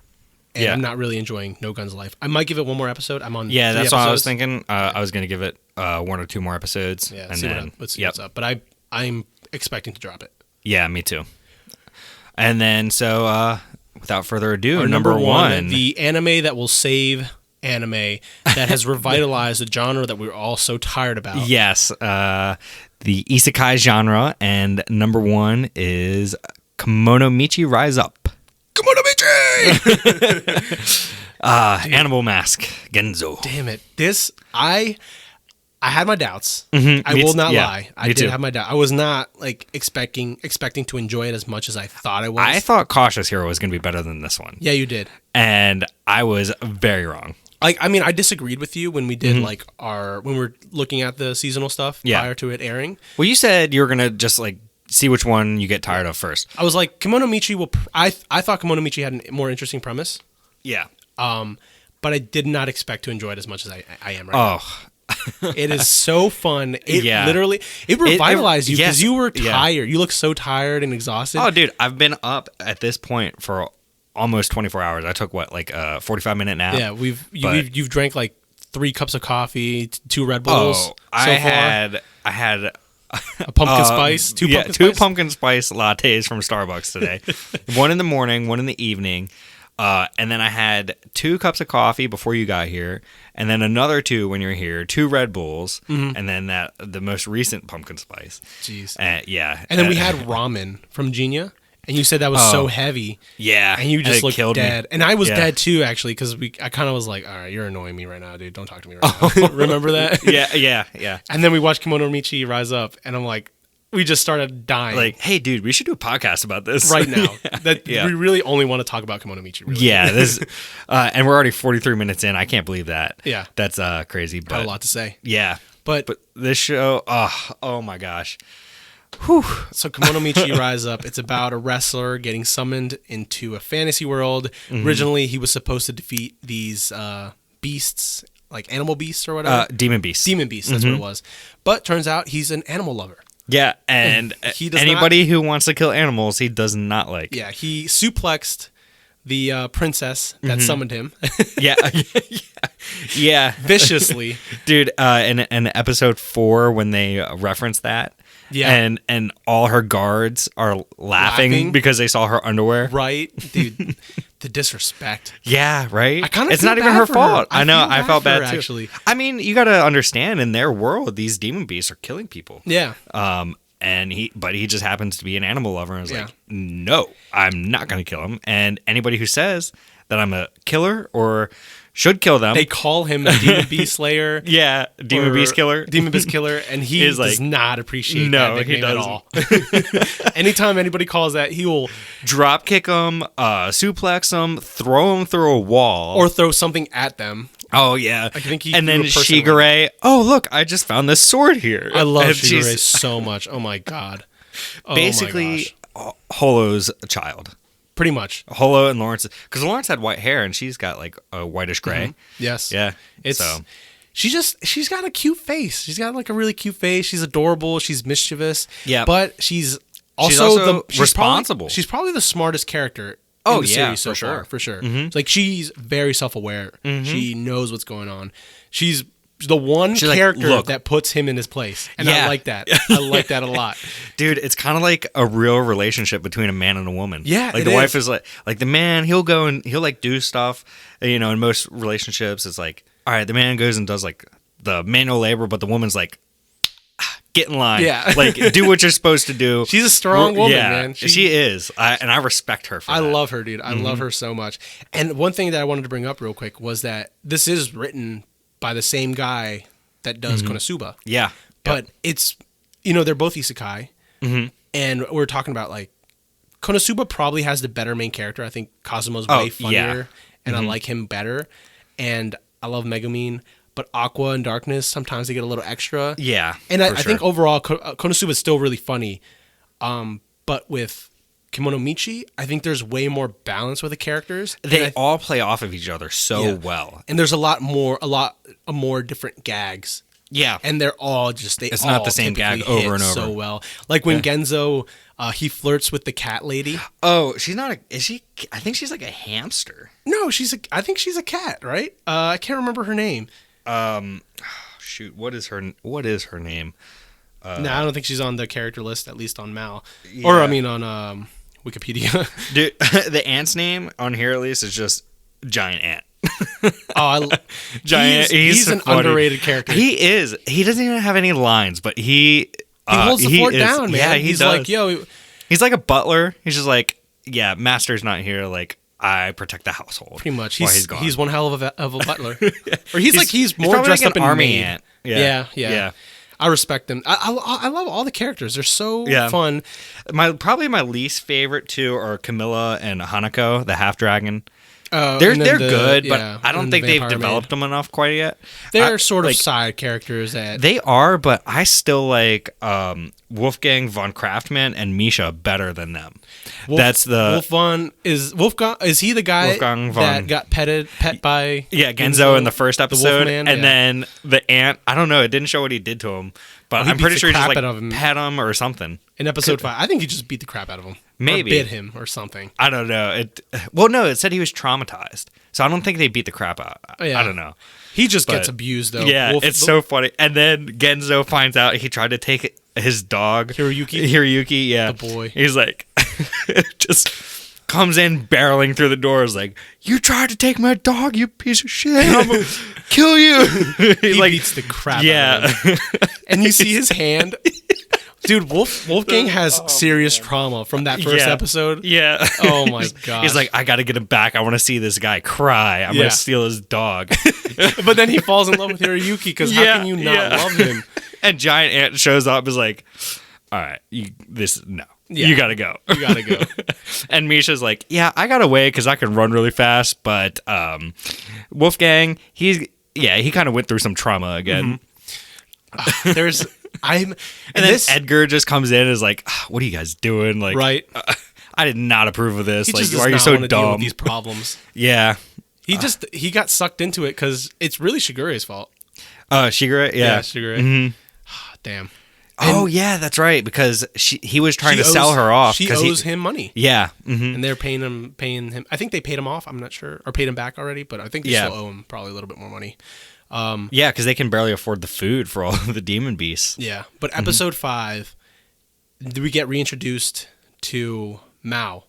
And Yeah. I'm not really enjoying No Guns Life. I might give it one more episode. I'm on. Yeah, 3 that's what I was episodes. thinking. I was going to give it 1 or 2 more episodes. Yeah, and see then, let's see yep. what's up. But I'm expecting to drop it. Yeah, me too. And then, so without further ado, Our number one. the anime that will save anime that has revitalized a genre that we're all so tired about. Yes, the isekai genre, and number 1 is Kimono Michi Rise Up. Kimono Michi! Animal Mask, Genzo. Damn it. I had my doubts. Mhm, I me will t- not yeah, lie. I me did too. have my doubt. I was not like expecting to enjoy it as much as I thought I was. I thought Cautious Hero was going to be better than this one. Yeah, you did. And I was very wrong. I mean, I disagreed with you when we did like when we were looking at the seasonal stuff Yeah. prior to it airing. Well, you said you were going to just like see which one you get tired of first. I was like, Kimono Michi will. I thought Kimono Michi had a more interesting premise, Yeah. but I did not expect to enjoy it as much as I am right now. Oh, It is so fun. It Yeah. literally revitalized you because yes, you were yeah. tired. You look so tired and exhausted. oh, dude, I've been up at this point for almost 24 hours. I took what, like a 45-minute nap? Yeah, But- you've drank like 3 cups of coffee, 2 Red Bulls. Oh, so I far. had a pumpkin spice, 2 pumpkin two spice. pumpkin spice lattes from Starbucks today. One in the morning, one in the evening. And then I had 2 cups of coffee before you got here, and then another 2 when you're here, 2 Red Bulls, and then the most recent pumpkin spice. Jeez. Yeah. And then we had ramen from Genia, and you said that was so heavy, Yeah. and you just it looked killed me. dead. And I was Yeah. dead too, actually, because I kind of was like, all right, you're annoying me right now, dude. Don't talk to me right now. Remember that? Yeah. And then we watched Kimono Michi Rise Up, and I'm like, we just started dying. Like, hey, dude, we should do a podcast about this right now. That Yeah. we really only want to talk about Kimono Michi. Really. Yeah, this, and we're already 43 minutes in. I can't believe that. Yeah. That's crazy. But Had a lot to say. yeah, But this show, oh my gosh, so Kimono Michi Rise Up, it's about a wrestler getting summoned into a fantasy world. Originally, he was supposed to defeat these beasts, like animal beasts or whatever. Demon Beast. Demon beasts, that's what it was. But turns out he's an animal lover. Yeah, and He does anybody who wants to kill animals, he does not like. Yeah, he suplexed the princess that summoned him Yeah, yeah, viciously. dude. In episode 4, when they reference that, Yeah. and all her guards are laughing Laughing? because they saw her underwear. Right, dude. the disrespect. Yeah, right. I kind of it's not even her fault. I know. I felt bad too. Actually, I mean, you got to understand, in their world, these demon beasts are killing people. yeah. And he just happens to be an animal lover and is like, no, I'm not going to kill him. And anybody who says that I'm a killer or should kill them, They call him the Demon Beast Slayer. yeah, demon beast killer, Demon Beast Killer, and he Is does like, not appreciate no, that he nickname at doesn't. all. Anytime anybody calls that, he will drop kick them, suplex them, throw them through a wall, or throw something at them. oh yeah, I think he and threw then a person Shigure, oh look, I just found this sword here. I love And Shigure she's so much. Oh my god. Oh my basically gosh. Holo's child. Pretty much. Holo and Lawrence, because Lawrence had white hair and she's got like a whitish gray. Yes. Yeah, It's so she's got a cute face. She's got like a really cute face. She's adorable. She's mischievous. Yeah. But she's also, also she's responsible. She's probably the smartest character. Oh, in the yeah, series so for sure. far, for sure. Like she's very self-aware. She knows what's going on. She's the one She's like, character "Look." that puts him in his place, and I Yeah. like that. I like that a lot. dude, it's kind of like a real relationship between a man and a woman. Yeah, like it the wife is. is like the man, he'll go and he'll like do stuff. You know, in most relationships, it's like, all right, the man goes and does like the manual labor, but the woman's like, get in line. Yeah. like do what you're supposed to do. She's a strong woman, yeah, man. She is, and I respect her for I that. love her, dude. I love her so much. And one thing that I wanted to bring up real quick was that this is written by the same guy that does Konosuba. Yeah, But it's, they're both isekai. And we're talking about, like, Konosuba probably has the better main character. I think Kazuma's way funnier, yeah. and I like him better. And I love Megumin. But Aqua and Darkness, sometimes they get a little extra. yeah, And I for think sure. overall, Konosuba is still really funny. But with Kimono Michi, I think there's way more balance with the characters. they all play off of each other so Yeah. well. And there's a lot more different gags. Yeah, And they're all just It's all not the same typically gag over hit and over. so well. Like when Genzo he flirts with the cat lady. oh, she's not is she? I think she's like a hamster. No, I think she's a cat, right? I can't remember her name. Shoot, what is her name? No, I don't think she's on the character list, at least on Mal. Or Yeah. I mean on Wikipedia. Dude, the ant's name on here at least is just Giant Ant. Giant. He's so an funny. underrated character. He is. He doesn't even have any lines, but he holds the fort down, man. Yeah, He's does. like, yo, He's like a butler. He's just like, yeah, master's not here. Like, I protect the household. pretty much. while He's gone. he's one hell of a butler. Or he's more probably dressed like up an in army maid. ant. Yeah. I respect them. I love all the characters. They're so Yeah. fun. Probably my least favorite two are Camilla and Hanako, the half dragon. They're They're good, but I don't think they've developed them enough quite yet. They're I- sort of like, side characters that They are, but I still like Wolfgang von Kraftmann and Misha better than them. That's the Wolfgang is he the guy Wolfgang von- that got pet by Genzo in the first episode, Wolfman? and Yeah. then the ant. I don't know. It didn't show what he did to him, but he I'm beats pretty the sure he just crap like out of him. pet him or something. in episode 5. I think he just beat the crap out of him. Maybe. Or bit him or something. I don't know. Well, no, it said he was traumatized, so I don't think they beat the crap out. Oh, yeah. I don't know. He just But- gets abused though. Yeah, it's so funny. And then Genzo finds out he tried to take his dog, Hiroyuki? yeah, The boy. He's like, just comes in barreling through the doors, like, "You tried to take my dog, you piece of shit! I'm gonna kill you!" he like, beats the crap out yeah, of him. And you see his hand. Dude, Wolfgang has serious trauma from that first Yeah. episode. yeah. Oh my gosh. He's like, "I got to get him back. I want to see this guy cry. I'm Yeah. gonna steal his dog." But then he falls in love with Hiroyuki because how Yeah, can you not yeah. love him? And Giant Ant shows up, is like, "All right, no, Yeah. you gotta go." You gotta go. And Misha's like, "Yeah, I got away because I can run really fast." But Wolfgang, he kind of went through some trauma again. There's And then Edgar just comes in and is like, "What are you guys doing?" Like, right. I did not approve of this. He Like, just why does are you not so want to deal with dumb? these problems. Yeah. He got sucked into it because it's really Shigure's fault. Shigure, yeah. Shigure. Damn. Oh, yeah, that's right. Because he was trying to She sell owes- her off. She 'cause owes him money. Yeah. Mm-hmm. And they're paying him. I think they paid him off. I'm not sure, or paid him back already. But I think they Yeah. still owe him probably a little bit more money. Yeah, because they can barely afford the food for all of the demon beasts. Yeah. But episode 5, we get reintroduced to Mao.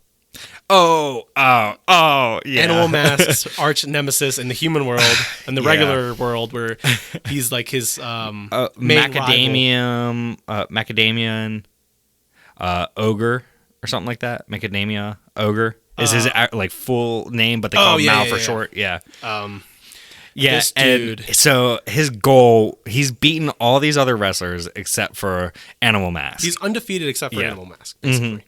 Oh, yeah. Animal Mask's arch nemesis in the human world and the Yeah. regular world, where he's like his main rival. Macadamian ogre or something like that. Macadamia ogre is his like full name, but they call him Mal for short. Yeah. Yeah, This dude. and so his goal, he's beaten all these other wrestlers except for Animal Mask. He's undefeated except for Yeah. Animal Mask, basically.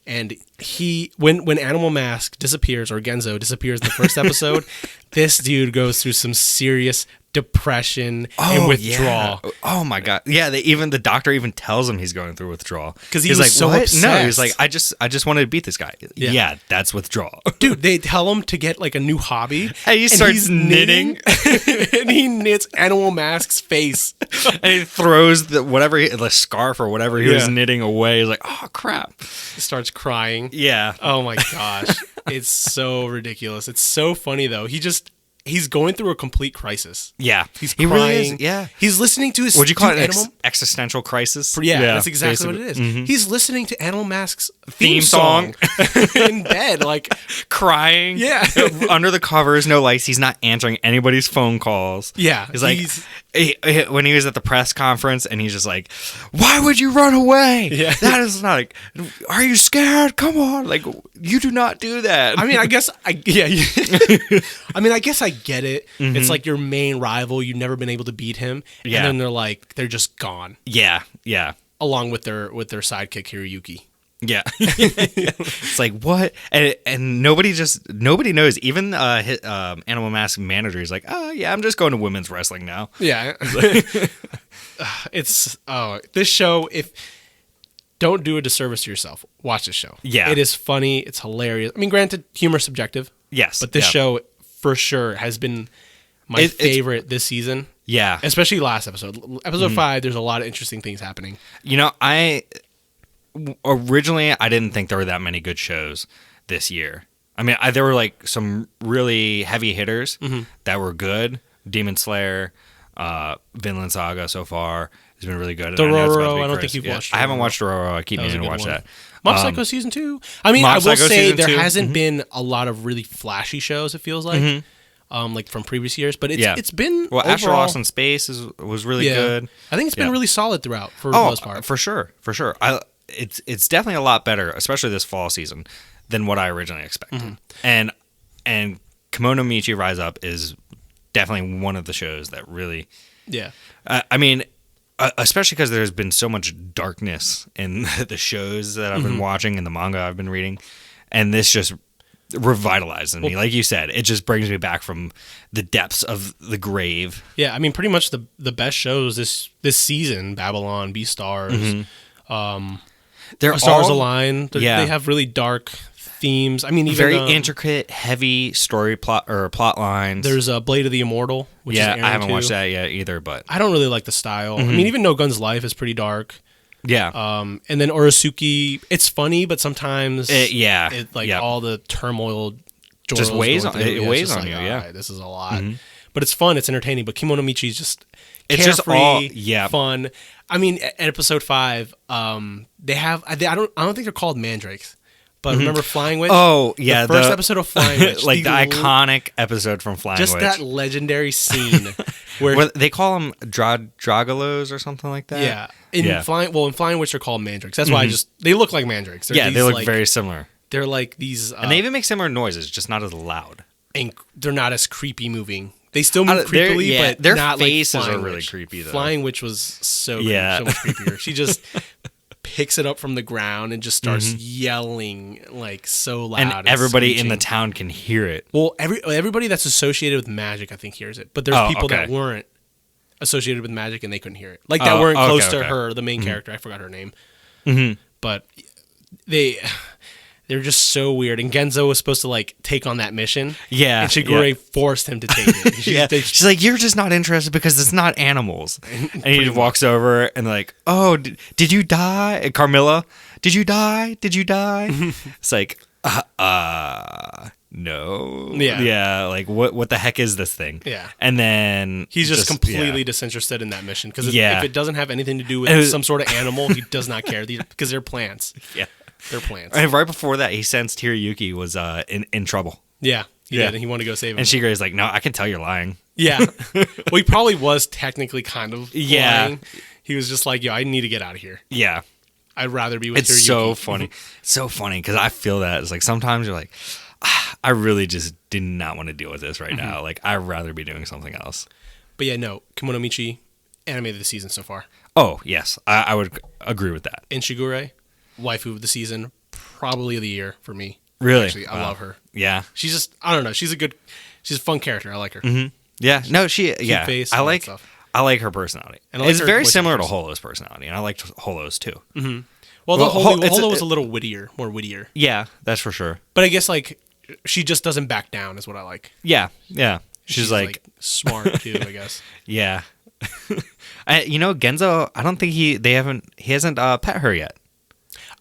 And he, when Animal Mask disappears, or Genzo disappears in the first episode, this dude goes through some serious depression and withdrawal. Yeah. Oh my god. Yeah, even the doctor even tells him he's going through withdrawal. 'Cause he he's was like, so what? obsessed. No, he's like, I just wanted to beat this guy. Yeah, that's withdrawal. Dude, they tell him to get like a new hobby. And he starts he's knitting. and he knits Animal Mask's face. And he throws the scarf or whatever he was Yeah. knitting away. He's like, oh crap. Starts crying. Yeah. Oh my gosh. It's so ridiculous. It's so funny though. He's going through a complete crisis. Yeah. He's he crying. really is. Yeah. He's listening to his Would you call it Animal existential crisis? Yeah, that's exactly basically. what it is. He's listening to Animal Mask's Theme song. in bed, like Crying. Yeah. Under the covers, no lights. He's not answering anybody's phone calls. Yeah, He's like, when he was at the press conference and he's just like, why would you run away? Yeah. That is not like, are you scared? Come on. Like, you do not do that. I mean, I guess I get it. It's like your main rival. You've never been able to beat him, Yeah. and then they're just gone, yeah. Yeah. along with their sidekick Hiroyuki. Yeah. It's like, what? And nobody knows. Even Animal Mask manager is like, oh, yeah, I'm just going to women's wrestling now. Yeah, this show. If don't do a disservice to yourself, watch this show. Yeah. it is funny. It's hilarious. I mean, granted, humor's subjective. Yes. But this yeah. show, for sure, has been my favorite this season. Yeah. Especially last episode. Episode 5, there's a lot of interesting things happening. You know, originally I didn't think there were that many good shows this year. I mean, there were like some really heavy hitters that were good. Demon Slayer, Vinland Saga so far has been really good. And I know it's about to Dororo, be I don't Chris. think you've watched I haven't Dororo. watched Dororo. I keep That was meaning a to good watch one. that. Mob Psycho Season 2. I mean, Mob I will Psycho say Season there 2. hasn't been a lot of really flashy shows, it feels like. Like from previous years. But it's been Well, Astro overall, Lost in Space was really good. I think it's been Yeah. really solid throughout for the most part. For sure. It's definitely a lot better, especially this fall season, than what I originally expected. And Kimono Michi Rise Up is definitely one of the shows that really. Yeah. I mean, especially because there's been so much darkness in the shows that I've been watching and the manga I've been reading, and this just revitalizes me. Like you said, it just brings me back from the depths of the grave. Yeah, I mean, pretty much the best shows this season: Babylon, Beastars, They're Stars all Align. They have really dark themes. I mean, even very intricate, heavy story plot lines. There's a Blade of the Immortal, which is I airing haven't too. watched that yet either, but I don't really like the style. I mean, even No Gun's Life is pretty dark. yeah, And then Orosuki, it's funny, but sometimes yeah. all the turmoil Just Joro's weighs going on- through, it it's weighs just on you, all yeah. right, this is a lot, but it's fun, it's entertaining. But Kimono Michi is just It's carefree, just all- fun. I mean, at episode 5, they have I don't think they're called mandrakes, but remember Flying Witch? Oh yeah, the first episode of Flying Witch, like the iconic episode from Flying just Witch. that legendary scene where Well, they call them Dragalos or something like that. yeah. In Flying Witch, they're called mandrakes. That's why they look like mandrakes. They're Yeah, these, they look like, very similar, They're like these, and they even make similar noises, just not as loud. and they're not as creepy moving. They still move creepily, but their not faces like are Flying really Witch. creepy though. Flying Witch was so Yeah. so much creepier. She just picks it up from the ground and just starts yelling like so loud, and everybody in the screeching. town can hear it. Well, everybody that's associated with magic, I think, hears it. But there's people that weren't associated with magic and they couldn't hear it. Like that weren't close to her, the main character. I forgot her name. But they're just so weird. And Genzo was supposed to like take on that mission. Yeah, And Shigure forced him to take it. She's like, you're just not interested because it's not animals. And he just walks over and like, oh, did you die? And Carmilla, did you die? Did you die? It's like, no. Yeah. Like, what the heck is this thing? Yeah. And then He's just completely disinterested in that mission because Yeah. if it doesn't have anything to do It with was- some sort of animal, he does not care because they're plants. Yeah. They're plants. And right before that, he sensed Hiroyuki was in trouble. Yeah. He Yeah. did, and he wanted to go save him. And Shigeru's like, no, I can tell you're lying. Yeah. Well, he probably was technically kind of Yeah. lying. He was just like, yo, I need to get out of here. Yeah. I'd rather be with It's Hiroyuki. so funny. It's so funny because I feel that. It's like sometimes you're like, I really just did not want to deal with this right now. Like, I'd rather be doing something else. But yeah, no. Kimono Michi, anime of the season so far. Oh, yes. I would agree with that. And Shigure, waifu of the season, probably of the year for me. Really? Actually, I love her. Yeah. She's just, I don't know. She's a fun character. I like her. Mm-hmm. Yeah. No, yeah. face, I all that like stuff. I like her personality. And I like it's her very voice similar to actress. Holo's personality, and I liked Holo's too. Well, Well, Holo was a little more wittier. Yeah, that's for sure. But I guess, like, she just doesn't back down is what I like. Yeah, yeah. She's like smart, too, I guess. yeah. Genzo, I don't think he hasn't pet her yet.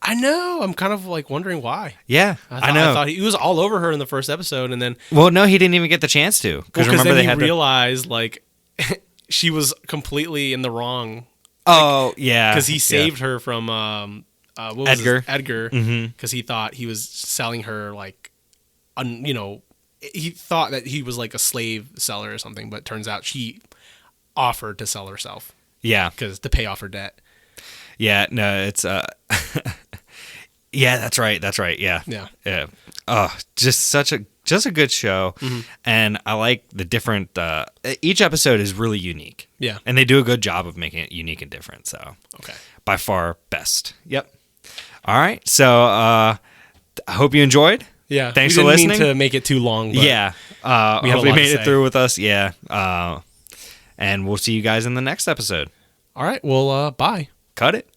I know. I'm kind of, like, wondering why. Yeah, I know. I thought he was all over her in the first episode, and then... Well, no, he didn't even get the chance to. Because remember then they he had realized, like, she was completely in the wrong. Oh, yeah. Because he saved her from, what was Edgar. Edgar. Mhm. Because he thought he was selling her, like, he thought that he was, like, a slave seller or something, but turns out she offered to sell herself. Yeah. Because to pay off her debt. Yeah, no, it's yeah, that's right. Yeah. Yeah. Oh, just a good show. Mm-hmm. And I like the different each episode is really unique. Yeah. And they do a good job of making it unique and different. So Okay. by far best. Yep. All right. So I hope you enjoyed. Yeah. Thanks we for didn't listening. mean to make it too long. But Yeah. we had a Hopefully lot to made it say. through with us. Yeah. And we'll see you guys in the next episode. All right. Well, bye. Cut it.